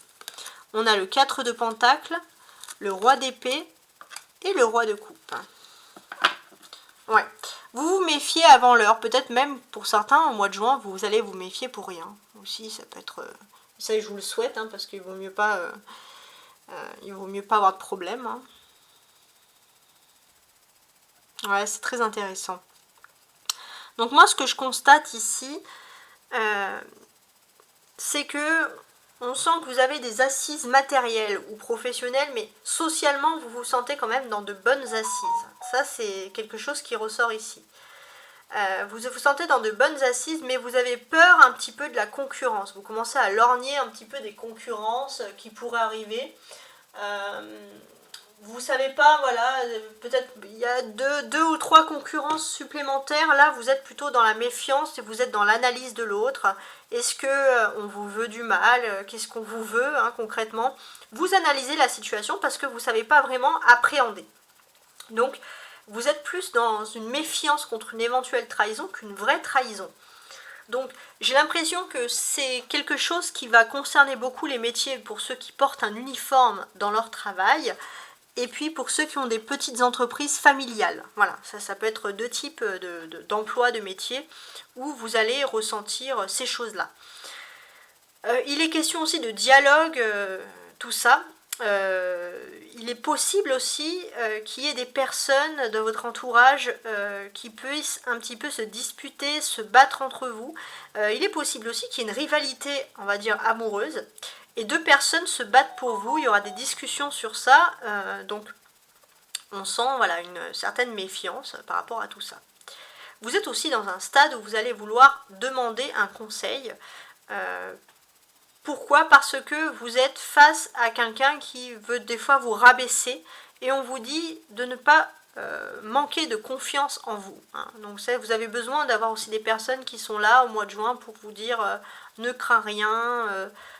On a le 4 de Pentacle, le roi d'épée et le roi de coupe. Ouais. Vous vous méfiez avant l'heure. Peut-être même pour certains, au mois de juin, vous allez vous méfier pour rien. Aussi, ça peut être... ça, je vous le souhaite, hein, parce qu'il vaut mieux pas... il vaut mieux pas avoir de problème. Hein. Ouais, c'est très intéressant. Donc moi, ce que je constate ici, c'est que on sent que vous avez des assises matérielles ou professionnelles, mais socialement, vous vous sentez quand même dans de bonnes assises. Ça, c'est quelque chose qui ressort ici. Vous vous sentez dans de bonnes assises, mais vous avez peur un petit peu de la concurrence. Vous commencez à lorgner un petit peu des concurrences qui pourraient arriver. Vous savez pas, voilà, peut-être il y a deux ou trois concurrences supplémentaires. Là, vous êtes plutôt dans la méfiance et vous êtes dans l'analyse de l'autre. Est-ce que on vous veut du mal? Qu'est-ce qu'on vous veut hein, concrètement? Vous analysez la situation parce que vous ne savez pas vraiment appréhender. Donc, vous êtes plus dans une méfiance contre une éventuelle trahison qu'une vraie trahison. Donc, j'ai l'impression que c'est quelque chose qui va concerner beaucoup les métiers pour ceux qui portent un uniforme dans leur travail. Et puis pour ceux qui ont des petites entreprises familiales, voilà, ça peut être deux types d'emplois, de métiers, où vous allez ressentir ces choses-là. Il est question aussi de dialogue, tout ça. Il est possible aussi qu'il y ait des personnes de votre entourage qui puissent un petit peu se disputer, se battre entre vous. Il est possible aussi qu'il y ait une rivalité, on va dire, amoureuse. Et deux personnes se battent pour vous, il y aura des discussions sur ça, donc on sent voilà, une certaine méfiance par rapport à tout ça. Vous êtes aussi dans un stade où vous allez vouloir demander un conseil. Pourquoi? Parce que vous êtes face à quelqu'un qui veut des fois vous rabaisser et on vous dit de ne pas manquer de confiance en vous. Hein. Donc vous avez besoin d'avoir aussi des personnes qui sont là au mois de juin pour vous dire ne crains rien,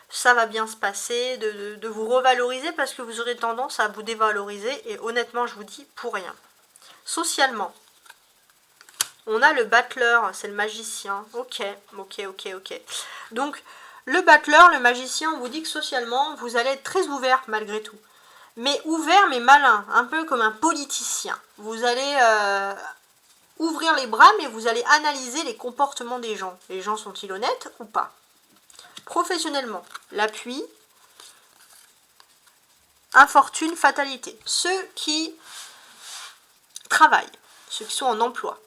ça va bien se passer, de vous revaloriser parce que vous aurez tendance à vous dévaloriser et honnêtement je vous dis pour rien. Socialement, on a le battleur, c'est le magicien, ok. Donc le battleur, le magicien, on vous dit que socialement vous allez être très ouvert malgré tout. Mais ouvert mais malin, un peu comme un politicien. Vous allez ouvrir les bras, mais vous allez analyser les comportements des gens. Les gens sont-ils honnêtes ou pas? Professionnellement, l'appui, infortune, fatalité. Ceux qui travaillent, ceux qui sont en emploi.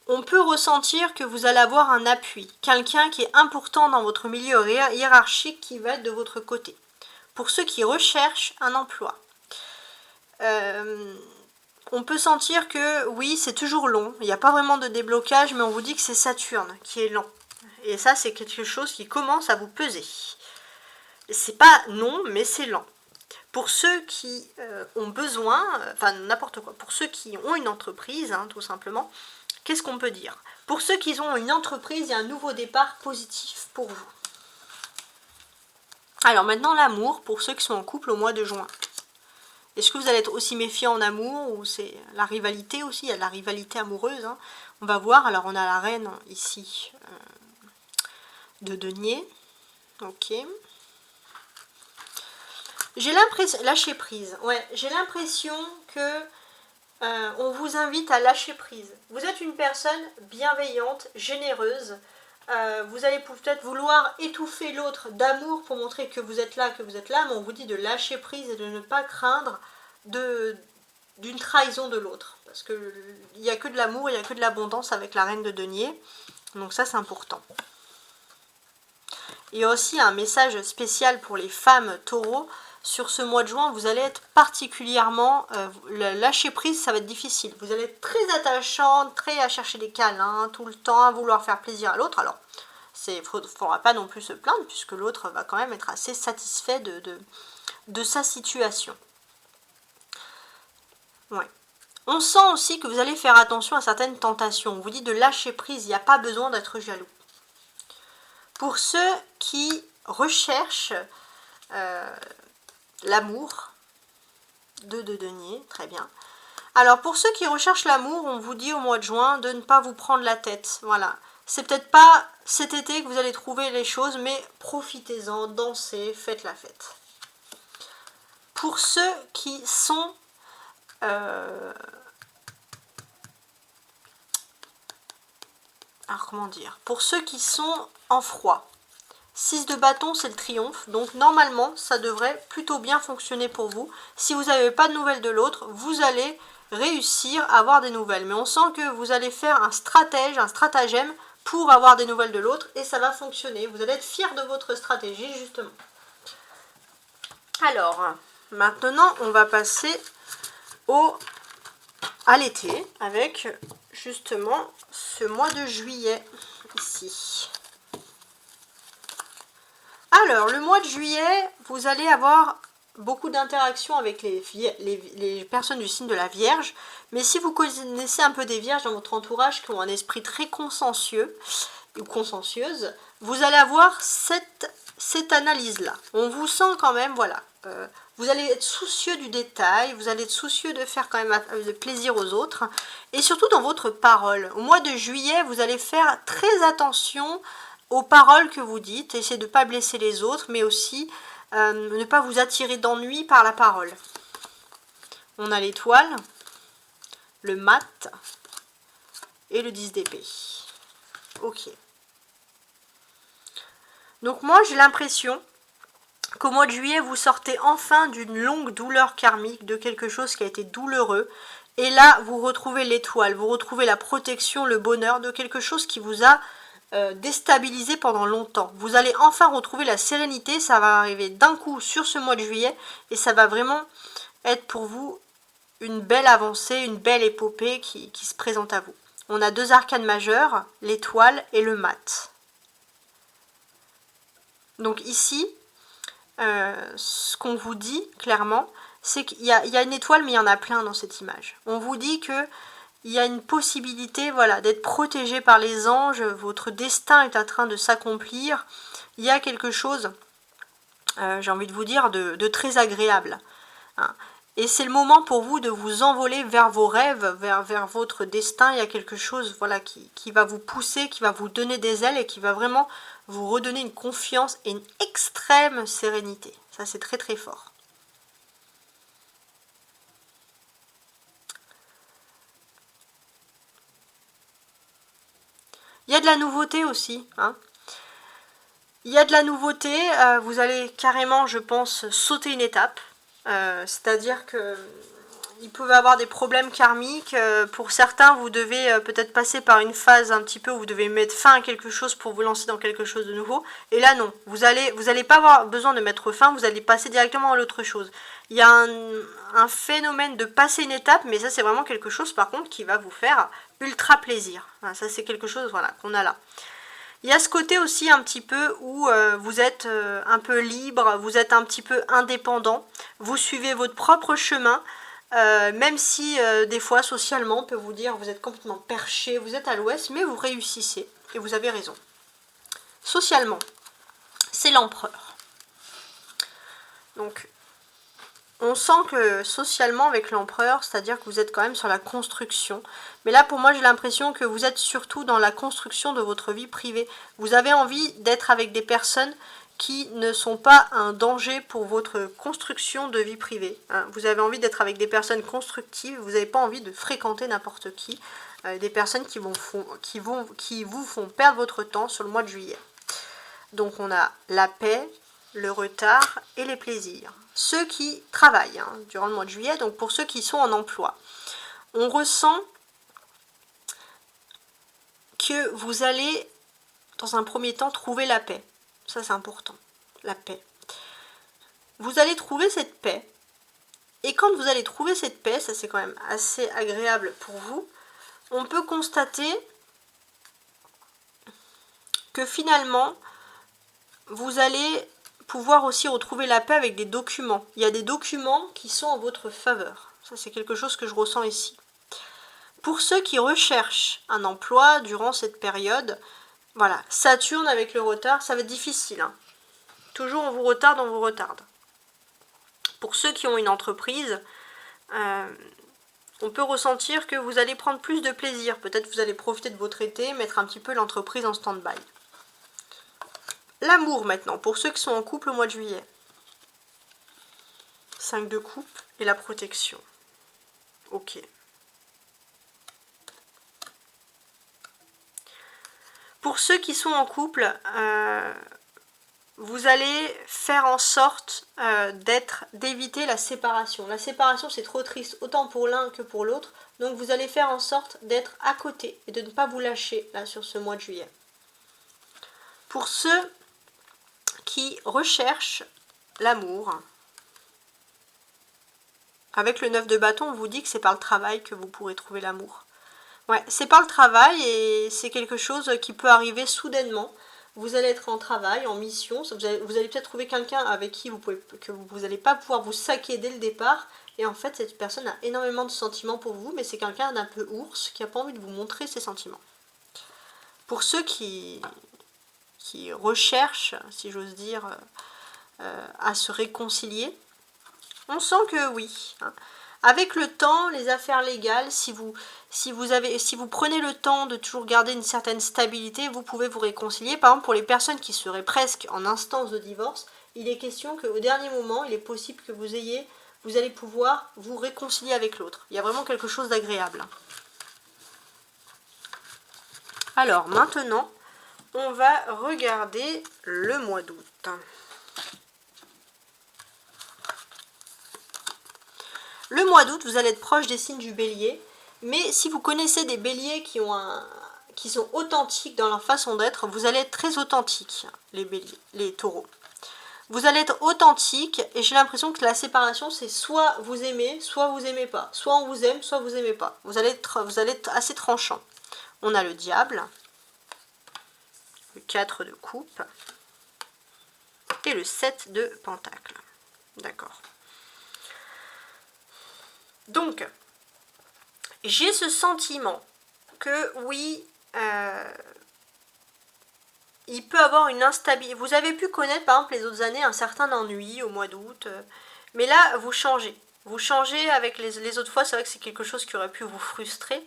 On peut ressentir que vous allez avoir un appui, quelqu'un qui est important dans votre milieu hiérarchique qui va être de votre côté. Pour ceux qui recherchent un emploi, on peut sentir que oui, c'est toujours long, il n'y a pas vraiment de déblocage, mais on vous dit que c'est Saturne qui est lent. Et ça, c'est quelque chose qui commence à vous peser. C'est pas non, mais c'est lent. Pour ceux qui ont besoin, enfin n'importe quoi, pour ceux qui ont une entreprise, hein, tout simplement, qu'est-ce qu'on peut dire? Pour ceux qui ont une entreprise, il y a un nouveau départ positif pour vous. Alors maintenant, l'amour, pour ceux qui sont en couple au mois de juin. Est-ce que vous allez être aussi méfiant en amour ou c'est la rivalité aussi? Il y a de la rivalité amoureuse. Hein. On va voir. Alors on a la reine ici de denier. Ok. J'ai l'impression... Lâcher prise. Ouais, j'ai l'impression que on vous invite à lâcher prise. Vous êtes une personne bienveillante, généreuse. Vous allez peut-être vouloir étouffer l'autre d'amour pour montrer que vous êtes là, mais on vous dit de lâcher prise et de ne pas craindre d'une trahison de l'autre. Parce qu'il n'y a que de l'amour, il n'y a que de l'abondance avec la reine de denier. Donc ça, c'est important. Il y a aussi un message spécial pour les femmes taureaux. Sur ce mois de juin, vous allez être particulièrement... lâcher prise, ça va être difficile. Vous allez être très attachante, très à chercher des câlins, tout le temps, à vouloir faire plaisir à l'autre. Alors, il ne faudra pas non plus se plaindre, puisque l'autre va quand même être assez satisfait de sa situation. Ouais. On sent aussi que vous allez faire attention à certaines tentations. On vous dit de lâcher prise, il n'y a pas besoin d'être jaloux. Pour ceux qui recherchent... l'amour de denier, très bien. Alors pour ceux qui recherchent l'amour, on vous dit au mois de juin de ne pas vous prendre la tête. Voilà. C'est peut-être pas cet été que vous allez trouver les choses, mais profitez-en, dansez, faites la fête. Pour ceux qui sont alors comment dire? Pour ceux qui sont en froid. 6 de bâton, c'est le triomphe. Donc normalement, ça devrait plutôt bien fonctionner pour vous. Si vous n'avez pas de nouvelles de l'autre, vous allez réussir à avoir des nouvelles. Mais on sent que vous allez faire un stratagème pour avoir des nouvelles de l'autre. Et ça va fonctionner. Vous allez être fier de votre stratégie, justement. Alors, maintenant, on va passer à l'été. Avec, justement, ce mois de juillet, ici. Alors, le mois de juillet, vous allez avoir beaucoup d'interactions avec les personnes du signe de la Vierge. Mais si vous connaissez un peu des Vierges dans votre entourage qui ont un esprit très consciencieux ou consciencieuse, vous allez avoir cette analyse-là. On vous sent quand même, voilà, vous allez être soucieux du détail, vous allez être soucieux de faire quand même plaisir aux autres. Et surtout dans votre parole. Au mois de juillet, vous allez faire très attention aux paroles que vous dites, essayez de ne pas blesser les autres, mais aussi ne pas vous attirer d'ennui par la parole. On a l'étoile, le mat et le 10 d'épée. Ok. Donc moi j'ai l'impression qu'au mois de juillet, vous sortez enfin d'une longue douleur karmique, de quelque chose qui a été douloureux. Et là, vous retrouvez l'étoile, vous retrouvez la protection, le bonheur de quelque chose qui vous a déstabilisé pendant longtemps. Vous allez enfin retrouver la sérénité, ça va arriver d'un coup sur ce mois de juillet et ça va vraiment être pour vous une belle avancée, une belle épopée qui se présente à vous. On a 2 arcanes majeures, l'étoile et le mat. Donc ici, ce qu'on vous dit clairement, c'est qu'il y a une étoile mais il y en a plein dans cette image. On vous dit que il y a une possibilité, voilà, d'être protégé par les anges, votre destin est en train de s'accomplir. Il y a quelque chose, j'ai envie de vous dire, de très agréable. Hein. Et c'est le moment pour vous de vous envoler vers vos rêves, vers votre destin. Il y a quelque chose, voilà, qui va vous pousser, qui va vous donner des ailes et qui va vraiment vous redonner une confiance et une extrême sérénité. Ça, c'est très, très fort. Il y a de la nouveauté aussi, hein. Il y a de la nouveauté, vous allez carrément, je pense, sauter une étape. C'est-à-dire que il peut y avoir des problèmes karmiques. Pour certains, vous devez peut-être passer par une phase un petit peu où vous devez mettre fin à quelque chose pour vous lancer dans quelque chose de nouveau. Et là, non. Vous allez pas avoir besoin de mettre fin, vous allez passer directement à l'autre chose. Il y a un phénomène de passer une étape, mais ça, c'est vraiment quelque chose, par contre, qui va vous faire ultra plaisir. Enfin, ça, c'est quelque chose, voilà, qu'on a là. Il y a ce côté aussi un petit peu où vous êtes un peu libre, vous êtes un petit peu indépendant, vous suivez votre propre chemin. Même si des fois socialement on peut vous dire vous êtes complètement perché, vous êtes à l'ouest, mais vous réussissez et vous avez raison. Socialement, c'est l'empereur. Donc on sent que socialement avec l'empereur, c'est-à-dire que vous êtes quand même sur la construction. Mais là pour moi j'ai l'impression que vous êtes surtout dans la construction de votre vie privée. Vous avez envie d'être avec des personnes qui ne sont pas un danger pour votre construction de vie privée. Hein. Vous avez envie d'être avec des personnes constructives, vous n'avez pas envie de fréquenter n'importe qui, des personnes qui vous font perdre votre temps sur le mois de juillet. Donc on a la paix, le retard et les plaisirs. Ceux qui travaillent durant le mois de juillet, donc pour ceux qui sont en emploi, on ressent que vous allez, dans un premier temps, trouver la paix. Ça, c'est important, la paix. Vous allez trouver cette paix. Et quand vous allez trouver cette paix, ça c'est quand même assez agréable pour vous, on peut constater que finalement, vous allez pouvoir aussi retrouver la paix avec des documents. Il y a des documents qui sont en votre faveur. Ça, c'est quelque chose que je ressens ici. Pour ceux qui recherchent un emploi durant cette période, voilà, Saturne avec le retard, ça va être difficile. Hein. Toujours on vous retarde, on vous retarde. Pour ceux qui ont une entreprise, on peut ressentir que vous allez prendre plus de plaisir. Peut-être vous allez profiter de votre été, mettre un petit peu l'entreprise en stand-by. L'amour maintenant, pour ceux qui sont en couple au mois de juillet. 5 de coupe et la protection. Ok. Pour ceux qui sont en couple, vous allez faire en sorte d'éviter la séparation. La séparation, c'est trop triste, autant pour l'un que pour l'autre. Donc vous allez faire en sorte d'être à côté et de ne pas vous lâcher là sur ce mois de juillet. Pour ceux qui recherchent l'amour, avec le 9 de bâton, on vous dit que c'est par le travail que vous pourrez trouver l'amour. Ouais, c'est par le travail et c'est quelque chose qui peut arriver soudainement. Vous allez être en travail, en mission, vous allez peut-être trouver quelqu'un avec qui vous n'allez pas pouvoir vous saquer dès le départ. Et en fait, cette personne a énormément de sentiments pour vous, mais c'est quelqu'un d'un peu ours qui n'a pas envie de vous montrer ses sentiments. Pour ceux qui recherchent, si j'ose dire, à se réconcilier, on sent que oui. Hein. Avec le temps, les affaires légales, si vous prenez le temps de toujours garder une certaine stabilité, vous pouvez vous réconcilier. Par exemple, pour les personnes qui seraient presque en instance de divorce, il est question qu'au dernier moment, il est possible que vous allez pouvoir vous réconcilier avec l'autre. Il y a vraiment quelque chose d'agréable. Alors, maintenant, on va regarder le mois d'août. Le mois d'août, vous allez être proche des signes du bélier, mais si vous connaissez des béliers qui sont authentiques dans leur façon d'être, vous allez être très authentiques, les béliers, les taureaux. Vous allez être authentique et j'ai l'impression que la séparation, c'est soit vous aimez, soit vous aimez pas. Soit on vous aime, soit vous aimez pas. Vous allez être assez tranchant. On a le diable, le 4 de coupe et le 7 de pentacle. D'accord. Donc, j'ai ce sentiment que oui, il peut avoir une instabilité. Vous avez pu connaître par exemple les autres années un certain ennui au mois d'août, mais là vous changez. Vous changez avec les autres fois, c'est vrai que c'est quelque chose qui aurait pu vous frustrer,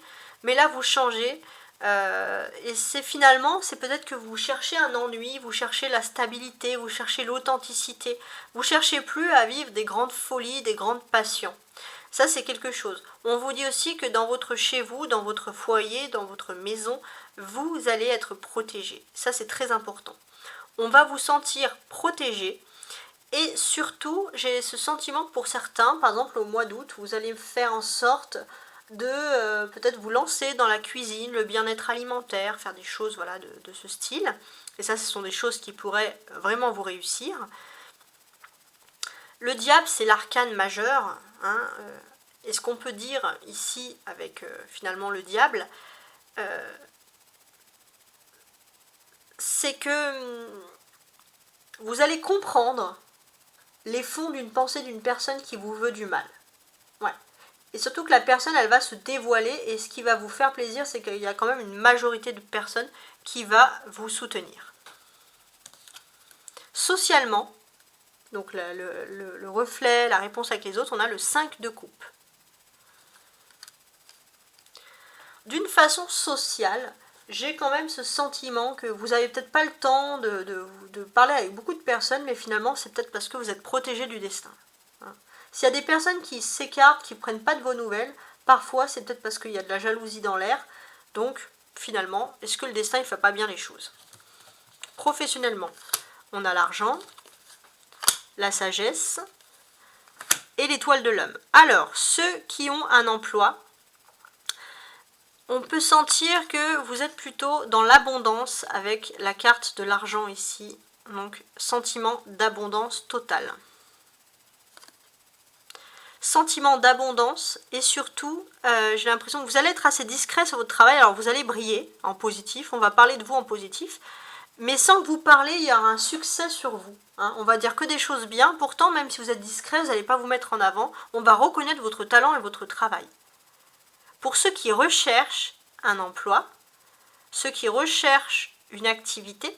mais là vous changez. Et c'est peut-être que vous cherchez un ennui, vous cherchez la stabilité, vous cherchez l'authenticité, vous cherchez plus à vivre des grandes folies, des grandes passions. Ça, c'est quelque chose. On vous dit aussi que dans votre chez vous, dans votre foyer, dans votre maison, vous allez être protégé. Ça, c'est très important. On va vous sentir protégé. Et surtout, j'ai ce sentiment que pour certains, par exemple au mois d'août, vous allez faire en sorte de peut-être vous lancer dans la cuisine, le bien-être alimentaire, faire des choses voilà, de ce style. Et ça, ce sont des choses qui pourraient vraiment vous réussir. Le diable, c'est l'arcane majeur. Hein, et ce qu'on peut dire ici avec finalement le diable, c'est que vous allez comprendre les fonds d'une pensée d'une personne qui vous veut du mal. Ouais. Et surtout que la personne, elle va se dévoiler, et ce qui va vous faire plaisir, c'est qu'il y a quand même une majorité de personnes qui va vous soutenir. Socialement, donc le reflet, la réponse avec les autres, on a le 5 de coupe. D'une façon sociale, j'ai quand même ce sentiment que vous n'avez peut-être pas le temps de parler avec beaucoup de personnes, mais finalement c'est peut-être parce que vous êtes protégé du destin. Hein. S'il y a des personnes qui s'écartent, qui ne prennent pas de vos nouvelles, parfois c'est peut-être parce qu'il y a de la jalousie dans l'air. Donc finalement, est-ce que le destin ne fait pas bien les choses? Professionnellement, on a l'argent, la sagesse et l'étoile de l'homme. Alors, ceux qui ont un emploi, on peut sentir que vous êtes plutôt dans l'abondance avec la carte de l'argent ici. Donc, sentiment d'abondance totale. Sentiment d'abondance et surtout, j'ai l'impression que vous allez être assez discret sur votre travail. Alors, vous allez briller en positif. On va parler de vous en positif. Mais sans que vous parlez, il y aura un succès sur vous. Hein. On va dire que des choses bien. Pourtant, même si vous êtes discret, vous n'allez pas vous mettre en avant. On va reconnaître votre talent et votre travail. Pour ceux qui recherchent un emploi, ceux qui recherchent une activité,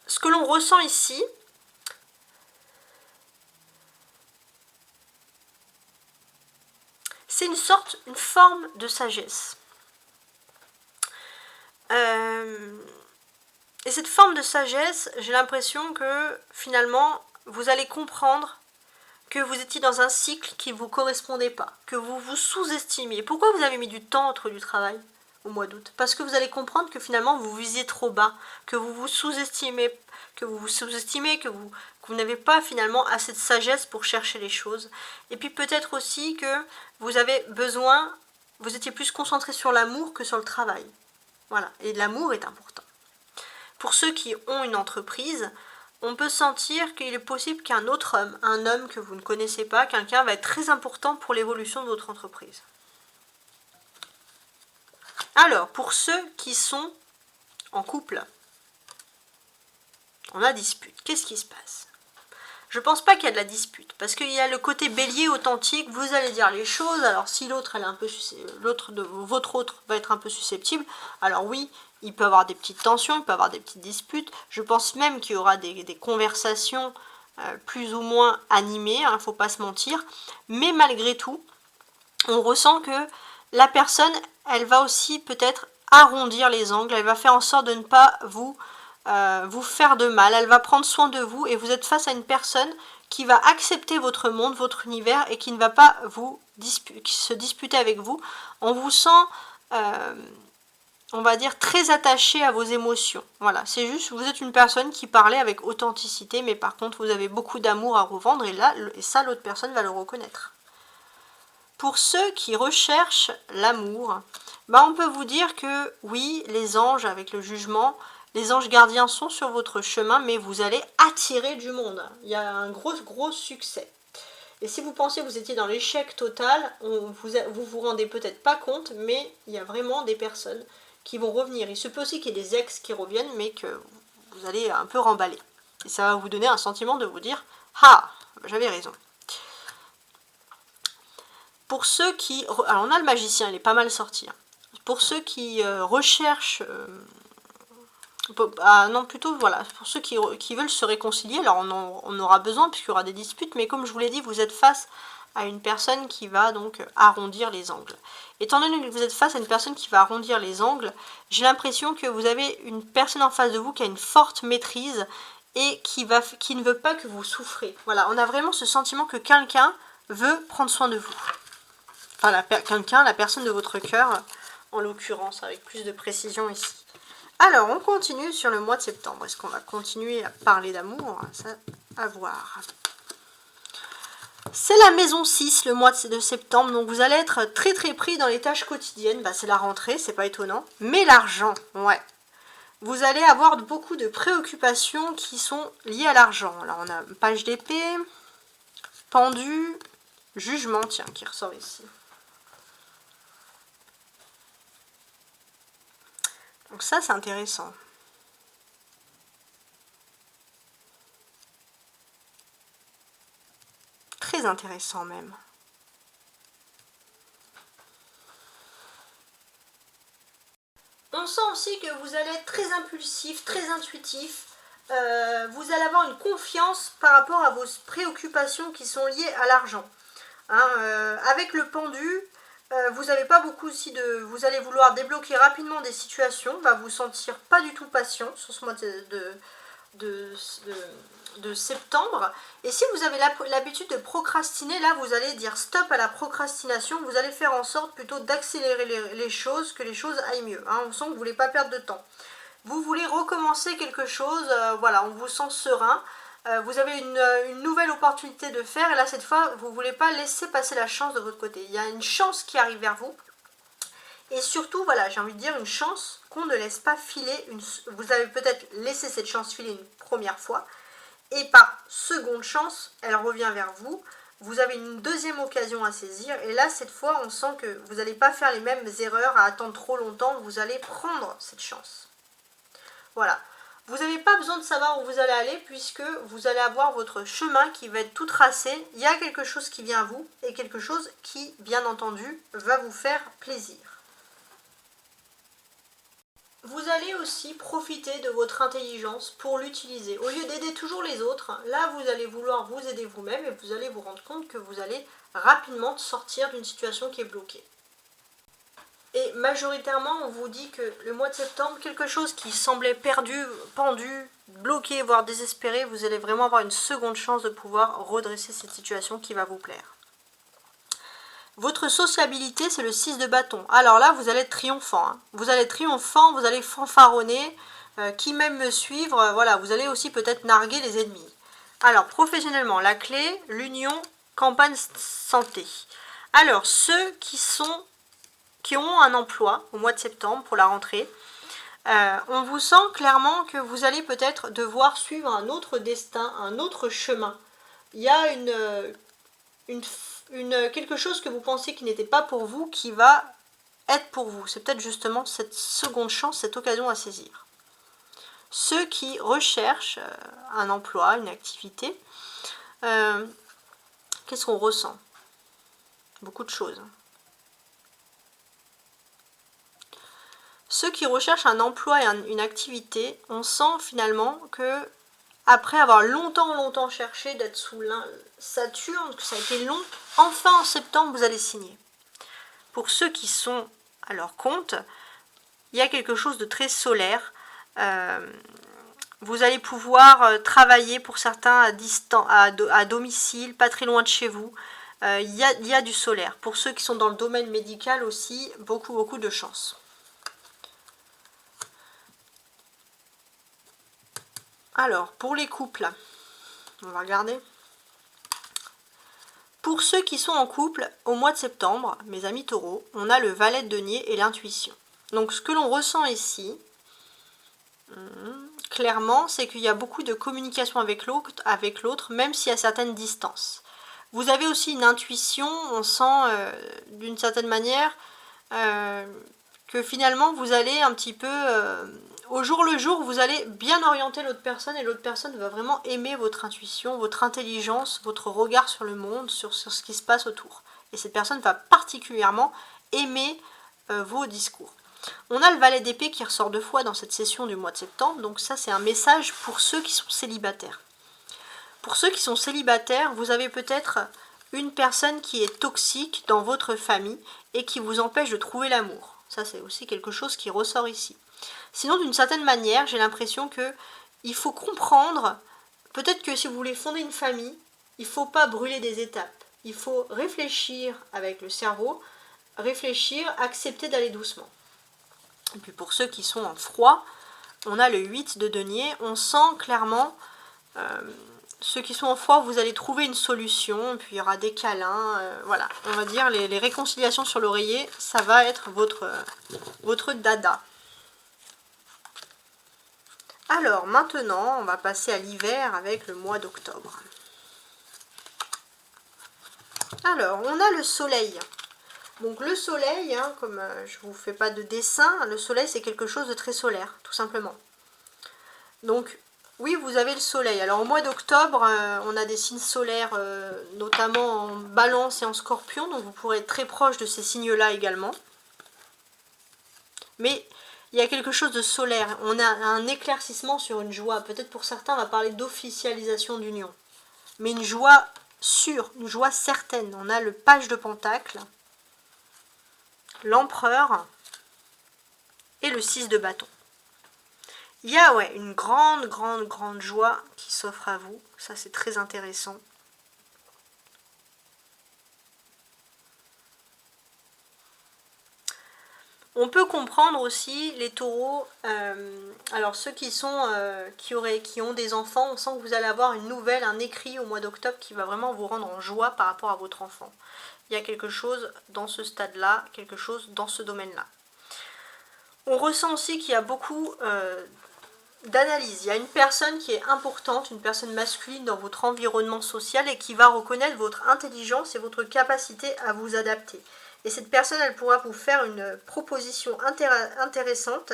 ce que l'on ressent ici, c'est une forme de sagesse. Et cette forme de sagesse, j'ai l'impression que finalement, vous allez comprendre que vous étiez dans un cycle qui ne vous correspondait pas, que vous vous sous-estimiez. Pourquoi vous avez mis du temps entre du travail au mois d'août? Parce que vous allez comprendre que finalement, vous visiez trop bas, que vous vous sous-estimez, que vous n'avez pas finalement assez de sagesse pour chercher les choses. Et puis peut-être aussi que vous avez besoin, vous étiez plus concentré sur l'amour que sur le travail. Voilà, et l'amour est important. Pour ceux qui ont une entreprise, on peut sentir qu'il est possible qu'un autre homme, un homme que vous ne connaissez pas, quelqu'un va être très important pour l'évolution de votre entreprise. Alors, pour ceux qui sont en couple, on a dispute. Qu'est-ce qui se passe? Je pense pas qu'il y a de la dispute, parce qu'il y a le côté bélier authentique, vous allez dire les choses, alors si l'autre votre autre va être un peu susceptible, alors oui, il peut y avoir des petites tensions, il peut y avoir des petites disputes, je pense même qu'il y aura des conversations plus ou moins animées, il ne faut pas se mentir, mais malgré tout, on ressent que la personne, elle va aussi peut-être arrondir les angles, elle va faire en sorte de ne pas vous faire de mal, elle va prendre soin de vous, et vous êtes face à une personne qui va accepter votre monde, votre univers, et qui ne va pas se disputer avec vous. On vous sent, on va dire, très attaché à vos émotions. Voilà, c'est juste, vous êtes une personne qui parlait avec authenticité, mais par contre, vous avez beaucoup d'amour à revendre, et ça, l'autre personne va le reconnaître. Pour ceux qui recherchent l'amour, on peut vous dire que oui, les anges avec le jugement, les anges gardiens sont sur votre chemin, mais vous allez attirer du monde. Il y a un gros succès. Et si vous pensiez que vous étiez dans l'échec total, vous rendez peut-être pas compte, mais il y a vraiment des personnes qui vont revenir. Il se peut aussi qu'il y ait des ex qui reviennent, mais que vous allez un peu remballer. Et ça va vous donner un sentiment de vous dire « Ah, j'avais raison ». Pour ceux qui... Alors on a le magicien, il est pas mal sorti. Pour ceux qui recherchent... voilà, pour ceux qui veulent se réconcilier, alors on aura besoin puisqu'il y aura des disputes, mais comme je vous l'ai dit, vous êtes face à une personne qui va donc arrondir les angles. Étant donné que vous êtes face à une personne qui va arrondir les angles, j'ai l'impression que vous avez une personne en face de vous qui a une forte maîtrise et qui ne veut pas que vous souffrez. Voilà, on a vraiment ce sentiment que quelqu'un veut prendre soin de vous. Enfin, la personne de votre cœur, en l'occurrence, avec plus de précision ici. Alors, on continue sur le mois de septembre. Est-ce qu'on va continuer à parler d'amour? Ça, à voir. C'est la maison 6, le mois de septembre, donc vous allez être très très pris dans les tâches quotidiennes. Bah, c'est la rentrée, c'est pas étonnant. Mais l'argent, ouais. Vous allez avoir beaucoup de préoccupations qui sont liées à l'argent. Alors on a page d'épée, pendu, jugement, tiens, qui ressort ici. Donc ça, c'est intéressant. Très intéressant même. On sent aussi que vous allez être très impulsif, très intuitif. Vous allez avoir une confiance par rapport à vos préoccupations qui sont liées à l'argent. Hein, avec le pendu, vous n'avez pas beaucoup aussi de... Vous allez vouloir débloquer rapidement des situations, va vous sentir pas du tout patient sur ce mois de septembre. Et si vous avez l'habitude de procrastiner, là vous allez dire stop à la procrastination. Vous allez faire en sorte plutôt d'accélérer les choses, que les choses aillent mieux. Hein. On sent que vous ne voulez pas perdre de temps. Vous voulez recommencer quelque chose, voilà, on vous sent serein. Vous avez une nouvelle opportunité de faire, et là cette fois vous ne voulez pas laisser passer la chance de votre côté. Il y a une chance qui arrive vers vous, et surtout voilà, j'ai envie de dire une chance qu'on ne laisse pas filer. Vous avez peut-être laissé cette chance filer une première fois, et par seconde chance elle revient vers vous. Vous avez une deuxième occasion à saisir, et là cette fois on sent que vous n'allez pas faire les mêmes erreurs à attendre trop longtemps. Vous allez prendre cette chance. Voilà. Vous n'avez pas besoin de savoir où vous allez aller, puisque vous allez avoir votre chemin qui va être tout tracé. Il y a quelque chose qui vient à vous, et quelque chose qui, bien entendu, va vous faire plaisir. Vous allez aussi profiter de votre intelligence pour l'utiliser. Au lieu d'aider toujours les autres, là vous allez vouloir vous aider vous-même, et vous allez vous rendre compte que vous allez rapidement sortir d'une situation qui est bloquée. Et majoritairement, on vous dit que le mois de septembre, quelque chose qui semblait perdu, pendu, bloqué, voire désespéré, vous allez vraiment avoir une seconde chance de pouvoir redresser cette situation qui va vous plaire. Votre sociabilité, c'est le 6 de bâton. Alors là, vous allez être triomphant. Hein. Vous allez être triomphant, vous allez fanfaronner, qui même me suivre, voilà, vous allez aussi peut-être narguer les ennemis. Alors, professionnellement, la clé, l'union, campagne santé. Alors, ceux qui ont un emploi au mois de septembre pour la rentrée, on vous sent clairement que vous allez peut-être devoir suivre un autre destin, un autre chemin. Il y a quelque chose que vous pensiez qui n'était pas pour vous, qui va être pour vous. C'est peut-être justement cette seconde chance, cette occasion à saisir. Ceux qui recherchent un emploi, une activité, qu'est-ce qu'on ressent? Beaucoup de choses. Ceux qui recherchent un emploi et une activité, on sent finalement que, après avoir longtemps cherché d'être sous Saturne, que ça a été long, enfin en septembre vous allez signer. Pour ceux qui sont à leur compte, il y a quelque chose de très solaire. Vous allez pouvoir travailler pour certains à domicile, pas très loin de chez vous. Il y a du solaire. Pour ceux qui sont dans le domaine médical aussi, beaucoup de chance. Alors, pour les couples, on va regarder. Pour ceux qui sont en couple, au mois de septembre, mes amis taureaux, on a le valet de denier et l'intuition. Donc, ce que l'on ressent ici, clairement, c'est qu'il y a beaucoup de communication avec l'autre, même s'il y a certaines distances. Vous avez aussi une intuition, on sent d'une certaine manière que finalement, vous allez un petit peu... au jour le jour, vous allez bien orienter l'autre personne, et l'autre personne va vraiment aimer votre intuition, votre intelligence, votre regard sur le monde, sur ce qui se passe autour. Et cette personne va particulièrement aimer vos discours. On a le valet d'épée qui ressort 2 fois dans cette session du mois de septembre, donc ça c'est un message pour ceux qui sont célibataires. Pour ceux qui sont célibataires, vous avez peut-être une personne qui est toxique dans votre famille et qui vous empêche de trouver l'amour. Ça, c'est aussi quelque chose qui ressort ici. Sinon, d'une certaine manière, j'ai l'impression que il faut comprendre, peut-être que si vous voulez fonder une famille, il ne faut pas brûler des étapes. Il faut réfléchir avec le cerveau, réfléchir, accepter d'aller doucement. Et puis pour ceux qui sont en froid, on a le 8 de denier, on sent clairement, ceux qui sont en froid, vous allez trouver une solution, puis il y aura des câlins, voilà, on va dire les réconciliations sur l'oreiller, ça va être votre dada. Alors maintenant, on va passer à l'hiver avec le mois d'octobre. Alors, on a le soleil. Donc le soleil, hein, comme je ne vous fais pas de dessin, le soleil c'est quelque chose de très solaire, tout simplement. Donc oui, vous avez le soleil. Alors au mois d'octobre, on a des signes solaires, notamment en balance et en scorpion, donc vous pourrez être très proche de ces signes-là également. Mais il y a quelque chose de solaire, on a un éclaircissement sur une joie. Peut-être pour certains, on va parler d'officialisation d'union. Mais une joie sûre, une joie certaine. On a le page de pentacle, l'empereur et le 6 de bâton. Il y a une grande joie qui s'offre à vous. Ça, c'est très intéressant. On peut comprendre aussi les taureaux, alors ceux qui ont des enfants, on sent que vous allez avoir une nouvelle, un écrit au mois d'octobre qui va vraiment vous rendre en joie par rapport à votre enfant. Il y a quelque chose dans ce stade-là, quelque chose dans ce domaine-là. On ressent aussi qu'il y a beaucoup d'analyse. Il y a une personne qui est importante, une personne masculine dans votre environnement social et qui va reconnaître votre intelligence et votre capacité à vous adapter. Et cette personne, elle pourra vous faire une proposition intéressante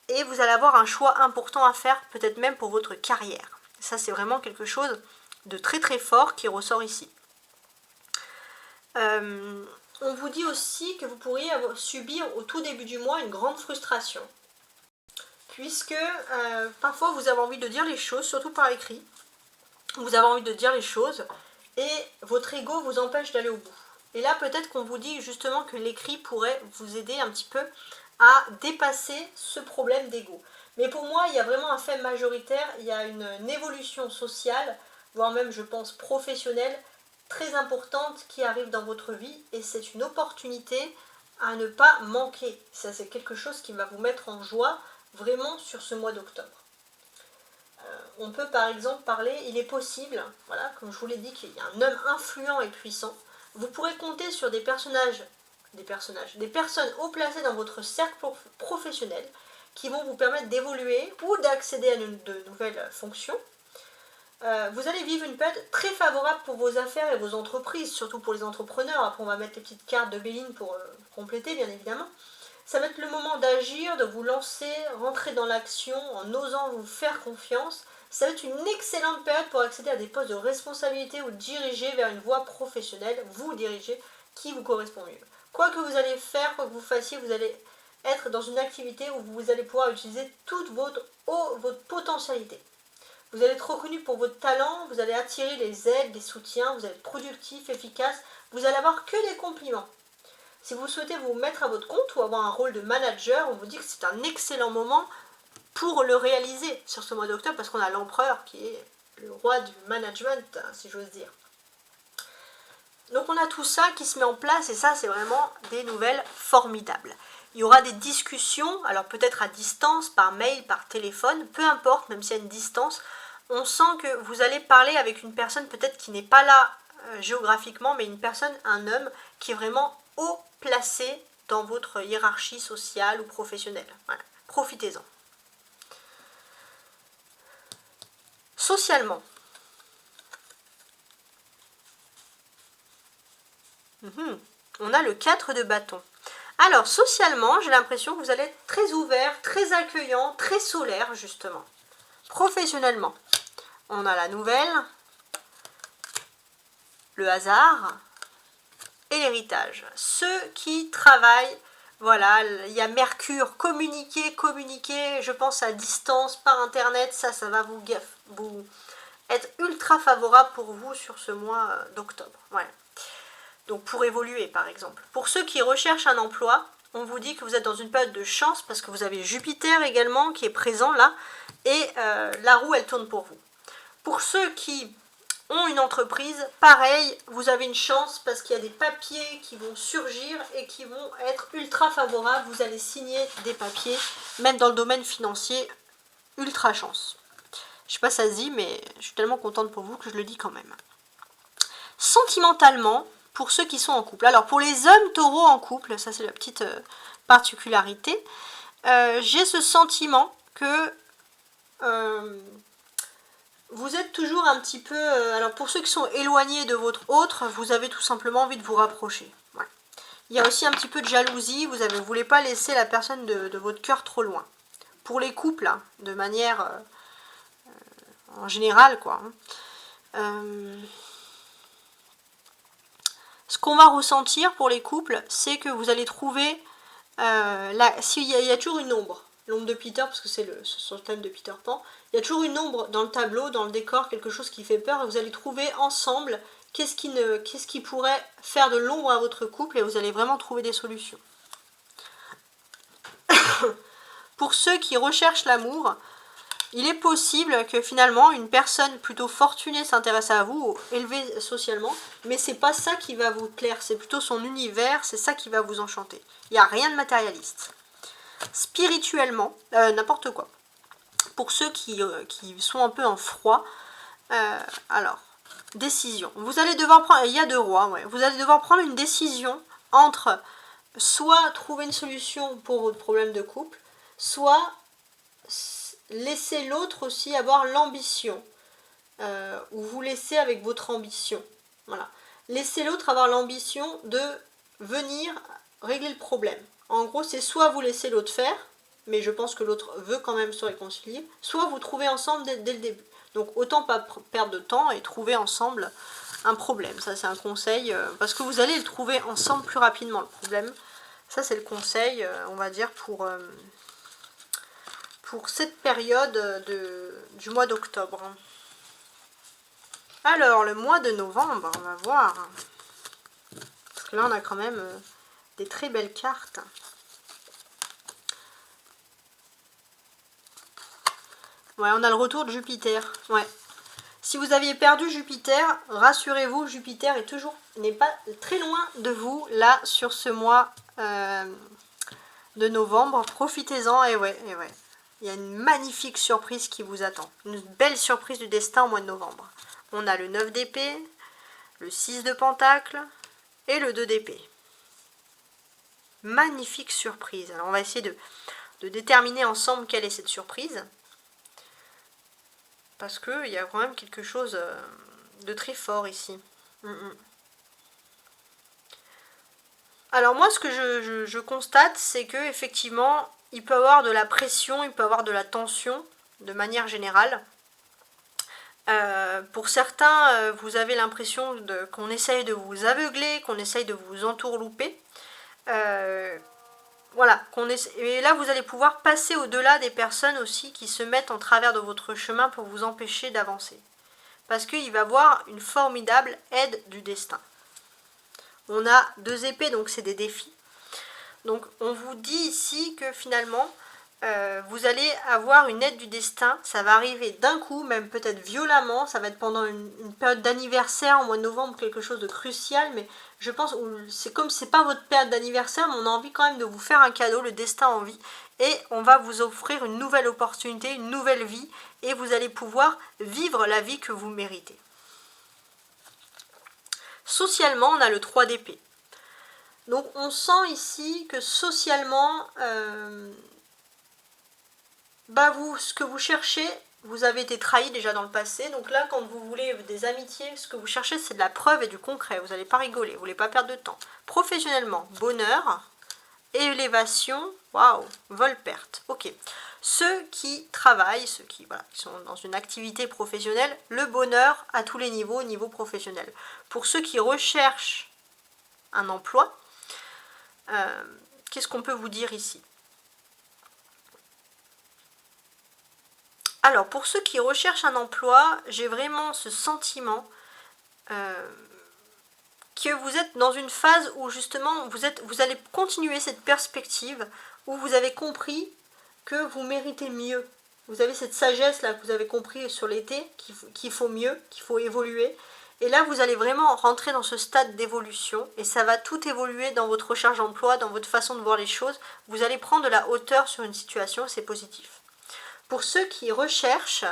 et vous allez avoir un choix important à faire, peut-être même pour votre carrière. Ça, c'est vraiment quelque chose de très très fort qui ressort ici. On vous dit aussi que vous pourriez subir au tout début du mois une grande frustration. Puisque parfois vous avez envie de dire les choses, surtout par écrit. Vous avez envie de dire les choses et votre ego vous empêche d'aller au bout. Et là, peut-être qu'on vous dit justement que l'écrit pourrait vous aider un petit peu à dépasser ce problème d'ego. Mais pour moi, il y a vraiment un fait majoritaire, il y a une évolution sociale, voire même, je pense, professionnelle, très importante qui arrive dans votre vie. Et c'est une opportunité à ne pas manquer. Ça, c'est quelque chose qui va vous mettre en joie vraiment sur ce mois d'octobre. On peut par exemple parler, il est possible, voilà, comme je vous l'ai dit, qu'il y a un homme influent et puissant. Vous pourrez compter sur des personnes haut placées dans votre cercle professionnel qui vont vous permettre d'évoluer ou d'accéder à de nouvelles fonctions. Vous allez vivre une période très favorable pour vos affaires et vos entreprises, surtout pour les entrepreneurs. Après, on va mettre les petites cartes de Béline pour compléter, bien évidemment. Ça va être le moment d'agir, de vous lancer, rentrer dans l'action en osant vous faire confiance. Ça va être une excellente période pour accéder à des postes de responsabilité ou diriger vers une voie professionnelle, vous dirigez, qui vous correspond mieux. Quoi que vous allez faire, quoi que vous fassiez, vous allez être dans une activité où vous allez pouvoir utiliser toute votre potentialité. Vous allez être reconnu pour votre talent, vous allez attirer les aides, les soutiens, vous allez être productif, efficace, vous allez avoir que des compliments. Si vous souhaitez vous mettre à votre compte ou avoir un rôle de manager, on vous dit que c'est un excellent moment pour le réaliser sur ce mois d'octobre parce qu'on a l'empereur qui est le roi du management, si j'ose dire. Donc on a tout ça qui se met en place et ça c'est vraiment des nouvelles formidables. Il y aura des discussions, alors peut-être à distance, par mail, par téléphone, peu importe, même s'il y a une distance, on sent que vous allez parler avec une personne peut-être qui n'est pas là géographiquement, mais une personne, un homme qui est vraiment haut placé dans votre hiérarchie sociale ou professionnelle. Voilà. Profitez-en. Socialement. On a le 4 de bâton. Alors, socialement, j'ai l'impression que vous allez être très ouvert, très accueillant, très solaire, justement. Professionnellement, on a la nouvelle, le hasard et l'héritage. Ceux qui travaillent, voilà, il y a Mercure, communiquer, je pense à distance, par internet, ça va vous être ultra favorable pour vous sur ce mois d'octobre. Voilà. donc pour évoluer par exemple. Pour ceux qui recherchent un emploi, on vous dit que vous êtes dans une période de chance parce que vous avez Jupiter également qui est présent là, et la roue elle tourne pour vous. Pour ceux qui ont une entreprise, pareil, vous avez une chance parce qu'il y a des papiers qui vont surgir et qui vont être ultra favorables. Vous allez signer des papiers, même dans le domaine financier, ultra chance. Je sais pas si ça se dit, mais je suis tellement contente pour vous que je le dis quand même. Sentimentalement, pour ceux qui sont en couple. Alors pour les hommes taureaux en couple, ça c'est la petite particularité, j'ai ce sentiment que vous êtes toujours un petit peu... alors pour ceux qui sont éloignés de votre autre, vous avez tout simplement envie de vous rapprocher. Ouais. Il y a aussi un petit peu de jalousie, vous ne voulez pas laisser la personne de votre cœur trop loin. Pour les couples, hein, de manière en général, quoi. Ce qu'on va ressentir pour les couples, c'est que vous allez trouver... s'il y a toujours une ombre. L'ombre de Peter, parce que c'est sur le thème de Peter Pan, il y a toujours une ombre dans le tableau, dans le décor, quelque chose qui fait peur, et vous allez trouver ensemble qu'est-ce qui pourrait faire de l'ombre à votre couple, et vous allez vraiment trouver des solutions. Pour ceux qui recherchent l'amour, il est possible que finalement une personne plutôt fortunée s'intéresse à vous, élevée socialement, mais c'est pas ça qui va vous plaire, c'est plutôt son univers, c'est ça qui va vous enchanter. Il n'y a rien de matérialiste. Spirituellement, n'importe quoi. Pour ceux qui sont un peu en froid, alors, décision. Vous allez devoir prendre, il y a deux rois, ouais. Vous allez devoir prendre une décision entre soit trouver une solution pour votre problème de couple, soit laisser l'autre aussi avoir l'ambition, ou vous laisser avec votre ambition. Voilà. Laissez l'autre avoir l'ambition de venir régler le problème. En gros, c'est soit vous laissez l'autre faire, mais je pense que l'autre veut quand même se réconcilier, soit vous trouvez ensemble dès le début. Donc autant pas perdre de temps et trouver ensemble un problème. Ça c'est un conseil, parce que vous allez le trouver ensemble plus rapidement le problème. Ça c'est le conseil, on va dire, pour cette période du mois d'octobre. Alors le mois de novembre, on va voir. Parce que là on a quand même des très belles cartes. Ouais, on a le retour de Jupiter. Ouais. Si vous aviez perdu Jupiter, rassurez-vous, Jupiter n'est pas très loin de vous, là, sur ce mois de novembre. Profitez-en, et ouais. Il y a une magnifique surprise qui vous attend. Une belle surprise du destin au mois de novembre. On a le 9 d'épée, le 6 de pentacle et le 2 d'épée. Magnifique surprise. Alors on va essayer de déterminer ensemble quelle est cette surprise. Parce qu'il y a quand même quelque chose de très fort ici. Alors moi, ce que je constate, c'est que effectivement, il peut y avoir de la pression, il peut y avoir de la tension, de manière générale. Pour certains, vous avez l'impression qu'on essaye de vous aveugler, qu'on essaye de vous entourlouper. Voilà, et là vous allez pouvoir passer au-delà des personnes aussi qui se mettent en travers de votre chemin pour vous empêcher d'avancer. Parce qu'il va y avoir une formidable aide du destin. On a 2 épées, donc c'est des défis. Donc on vous dit ici que finalement, vous allez avoir une aide du destin. Ça va arriver d'un coup, même peut-être violemment. Ça va être pendant une période d'anniversaire, au mois de novembre, quelque chose de crucial. Mais je pense, c'est comme c'est pas votre période d'anniversaire, mais on a envie quand même de vous faire un cadeau, le destin a envie. Et on va vous offrir une nouvelle opportunité, une nouvelle vie. Et vous allez pouvoir vivre la vie que vous méritez. Socialement, on a le 3 d'épée. Donc on sent ici que socialement, ce que vous cherchez, vous avez été trahi déjà dans le passé. Donc là, quand vous voulez des amitiés, ce que vous cherchez, c'est de la preuve et du concret. Vous n'allez pas rigoler, vous ne voulez pas perdre de temps. Professionnellement, bonheur, élévation, waouh, vol-perte. Ok. Ceux qui travaillent, ceux qui sont dans une activité professionnelle, le bonheur à tous les niveaux, au niveau professionnel. Pour ceux qui recherchent un emploi, qu'est-ce qu'on peut vous dire ici? Alors, pour ceux qui recherchent un emploi, j'ai vraiment ce sentiment que vous êtes dans une phase où justement vous allez continuer cette perspective où vous avez compris que vous méritez mieux. Vous avez cette sagesse là que vous avez compris sur l'été, qu'il faut mieux, qu'il faut évoluer. Et là, vous allez vraiment rentrer dans ce stade d'évolution et ça va tout évoluer dans votre recherche d'emploi, dans votre façon de voir les choses. Vous allez prendre de la hauteur sur une situation, c'est positif. Pour ceux qui recherchent,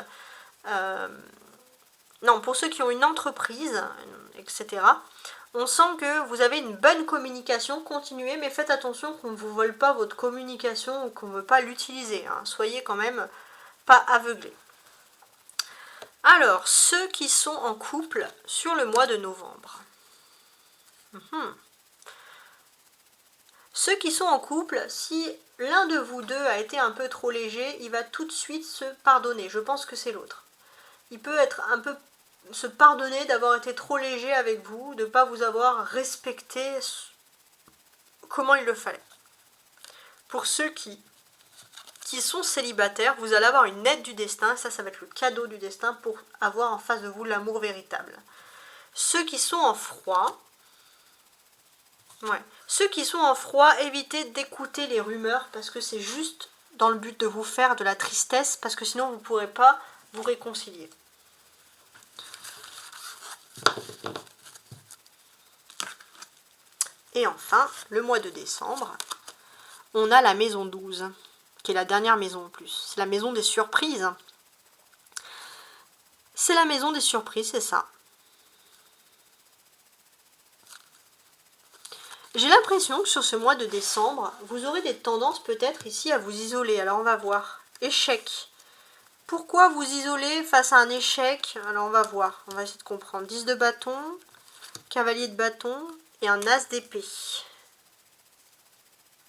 pour ceux qui ont une entreprise, etc., on sent que vous avez une bonne communication, continuez, mais faites attention qu'on ne vous vole pas votre communication ou qu'on ne veut pas l'utiliser. Hein. Soyez quand même pas aveuglés. Alors, ceux qui sont en couple sur le mois de novembre. Ceux qui sont en couple, si l'un de vous deux a été un peu trop léger, il va tout de suite se pardonner. Je pense que c'est l'autre. Il peut être un peu se pardonner d'avoir été trop léger avec vous, de ne pas vous avoir respecté comment il le fallait. Pour ceux qui sont célibataires, vous allez avoir une aide du destin, ça va être le cadeau du destin pour avoir en face de vous l'amour véritable. Ceux qui sont en froid, évitez d'écouter les rumeurs parce que c'est juste dans le but de vous faire de la tristesse parce que sinon vous ne pourrez pas vous réconcilier. Et enfin, le mois de décembre, on a la maison 12, qui est la dernière maison en plus. C'est la maison des surprises. C'est la maison des surprises, c'est ça. J'ai l'impression que sur ce mois de décembre, vous aurez des tendances peut-être ici à vous isoler. Alors on va voir. Échec. Pourquoi vous isoler face à un échec? Alors on va voir. On va essayer de comprendre. 10 de bâton, cavalier de bâton et un as d'épée.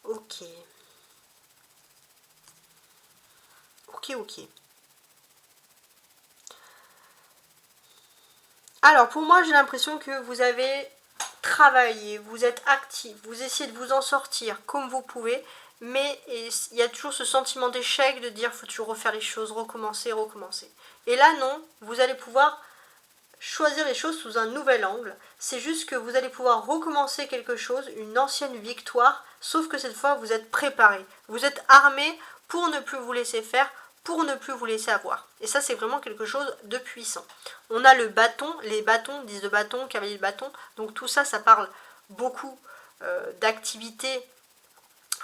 Ok. Ok. Alors pour moi j'ai l'impression que vous avez travaillé, vous êtes actif, vous essayez de vous en sortir comme vous pouvez, mais il y a toujours ce sentiment d'échec de dire faut toujours refaire les choses, recommencer. Et là non, vous allez pouvoir choisir les choses sous un nouvel angle. C'est juste que vous allez pouvoir recommencer quelque chose, une ancienne victoire, sauf que cette fois vous êtes préparé, vous êtes armé pour ne plus vous laisser faire, pour ne plus vous laisser avoir. Et ça c'est vraiment quelque chose de puissant. On a le bâton, les bâtons, 10 de bâton, cavalier de bâton, donc tout ça, ça parle beaucoup d'activités,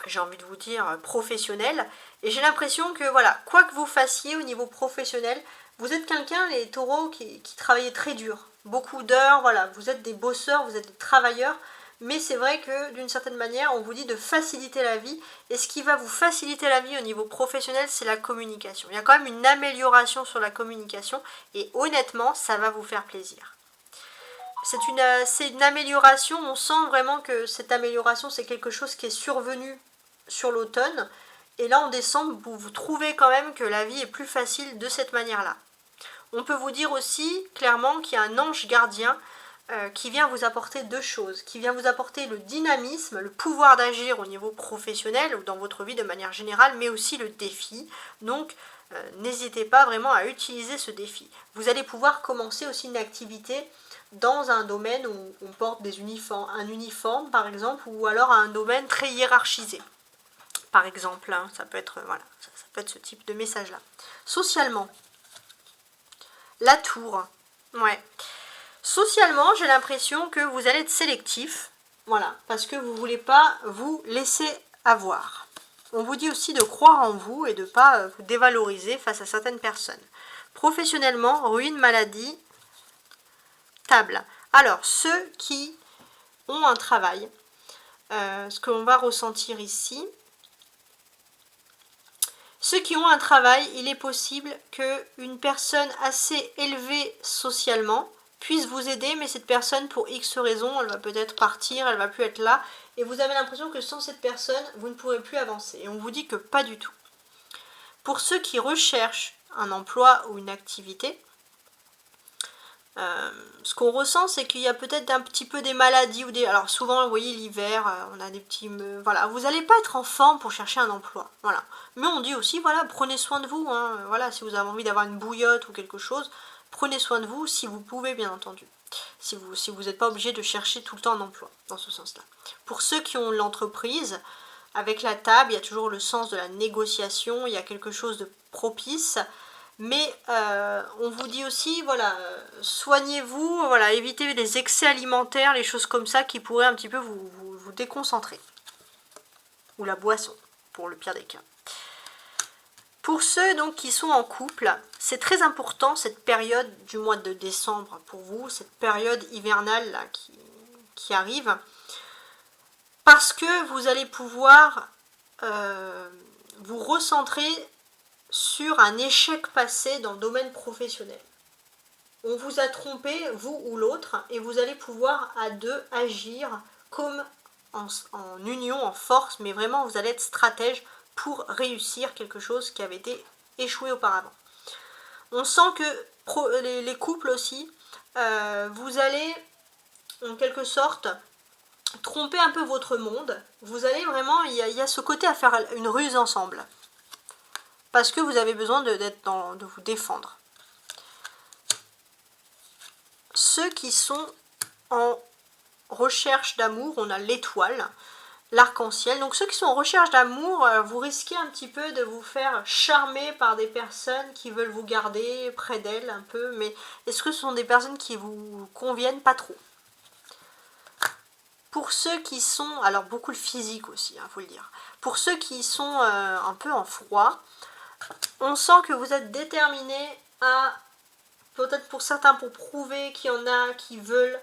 j'ai envie de vous dire, professionnelles. Et j'ai l'impression que voilà, quoi que vous fassiez au niveau professionnel, vous êtes quelqu'un, les taureaux, qui travaillait très dur. Beaucoup d'heures, voilà, vous êtes des bosseurs, vous êtes des travailleurs. Mais c'est vrai que d'une certaine manière, on vous dit de faciliter la vie. Et ce qui va vous faciliter la vie au niveau professionnel, c'est la communication. Il y a quand même une amélioration sur la communication. Et honnêtement, ça va vous faire plaisir. C'est une amélioration. On sent vraiment que cette amélioration, c'est quelque chose qui est survenu sur l'automne. Et là, en décembre, vous trouvez quand même que la vie est plus facile de cette manière-là. On peut vous dire aussi clairement qu'il y a un ange gardien qui vient vous apporter deux choses, qui vient vous apporter le dynamisme, le pouvoir d'agir au niveau professionnel ou dans votre vie de manière générale, mais aussi le défi. Donc, n'hésitez pas vraiment à utiliser ce défi. Vous allez pouvoir commencer aussi une activité dans un domaine où on porte un uniforme par exemple, ou alors un domaine très hiérarchisé. Par exemple, hein, ça peut être ça peut être ce type de message là. Socialement, la tour, ouais. Socialement, j'ai l'impression que vous allez être sélectif, voilà, parce que vous ne voulez pas vous laisser avoir. On vous dit aussi de croire en vous et de ne pas vous dévaloriser face à certaines personnes. Professionnellement, ruine, maladie, table. Alors, ceux qui ont un travail, ce que l'on va ressentir ici, ceux qui ont un travail, il est possible qu'une personne assez élevée socialement puisse vous aider, mais cette personne, pour X raisons, elle va peut-être partir, elle va plus être là, et vous avez l'impression que sans cette personne, vous ne pourrez plus avancer. Et on vous dit que pas du tout. Pour ceux qui recherchent un emploi ou une activité, ce qu'on ressent, c'est qu'il y a peut-être un petit peu des maladies ou des. Alors souvent, vous voyez, l'hiver, on a des petits. Voilà, vous n'allez pas être en forme pour chercher un emploi. Voilà. Mais on dit aussi, voilà, prenez soin de vous. Hein. Voilà, si vous avez envie d'avoir une bouillotte ou quelque chose, prenez soin de vous si vous pouvez, bien entendu. si vous n'êtes pas obligé de chercher tout le temps un emploi, dans ce sens-là. Pour ceux qui ont l'entreprise, avec la table, il y a toujours le sens de la négociation, il y a quelque chose de propice, mais on vous dit aussi, voilà, soignez-vous, voilà, évitez les excès alimentaires, les choses comme ça qui pourraient un petit peu vous déconcentrer. Ou la boisson, pour le pire des cas. Pour ceux donc qui sont en couple, c'est très important cette période du mois de décembre pour vous, cette période hivernale là, qui arrive, parce que vous allez pouvoir vous recentrer sur un échec passé dans le domaine professionnel. On vous a trompé, vous ou l'autre, et vous allez pouvoir à deux agir comme en union, en force, mais vraiment vous allez être stratège pour réussir quelque chose qui avait été échoué auparavant. On sent que les couples aussi, vous allez en quelque sorte tromper un peu votre monde. Vous allez vraiment, il y a ce côté à faire une ruse ensemble. Parce que vous avez besoin de vous défendre. Ceux qui sont en recherche d'amour, on a l'étoile, l'arc-en-ciel. Donc ceux qui sont en recherche d'amour, vous risquez un petit peu de vous faire charmer par des personnes qui veulent vous garder près d'elles un peu. Mais est-ce que ce sont des personnes qui vous conviennent pas trop? Pour ceux qui sont, alors beaucoup le physique aussi, faut le dire. Pour ceux qui sont un peu en froid, on sent que vous êtes déterminé à, peut-être pour certains, pour prouver qu'il y en a qui veulent.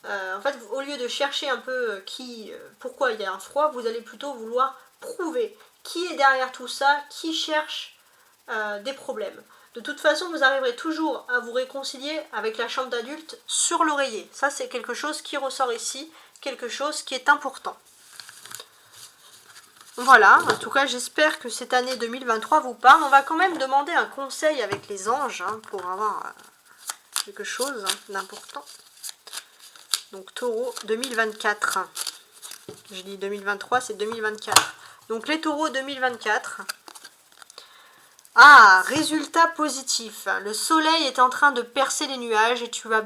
En fait, au lieu de chercher un peu pourquoi il y a un froid, vous allez plutôt vouloir prouver qui est derrière tout ça, qui cherche des problèmes. De toute façon, vous arriverez toujours à vous réconcilier avec la chambre d'adulte sur l'oreiller. Ça, c'est quelque chose qui ressort ici, quelque chose qui est important. Voilà, en tout cas, j'espère que cette année 2023 vous parle. On va quand même demander un conseil avec les anges pour avoir quelque chose d'important. Donc, Taureau 2024. Je dis 2023, c'est 2024. Donc, les taureaux 2024. Ah, résultat positif. Le soleil est en train de percer les nuages et tu vas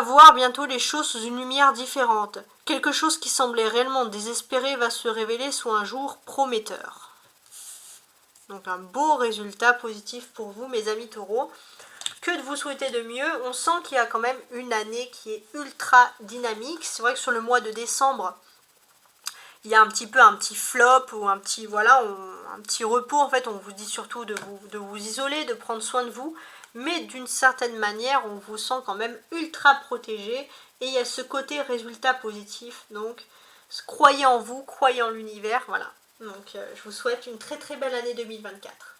voir bientôt les choses sous une lumière différente. Quelque chose qui semblait réellement désespéré va se révéler sous un jour prometteur. Donc un beau résultat positif pour vous, mes amis taureaux. Que de vous souhaiter de mieux. On sent qu'il y a quand même une année qui est ultra dynamique. C'est vrai que sur le mois de décembre, il y a un petit flop ou un petit repos. En fait, on vous dit surtout de vous isoler, de prendre soin de vous. Mais d'une certaine manière, on vous sent quand même ultra protégé. Et il y a ce côté résultat positif. Donc, croyez en vous, croyez en l'univers. Voilà. Donc, je vous souhaite une très très belle année 2024.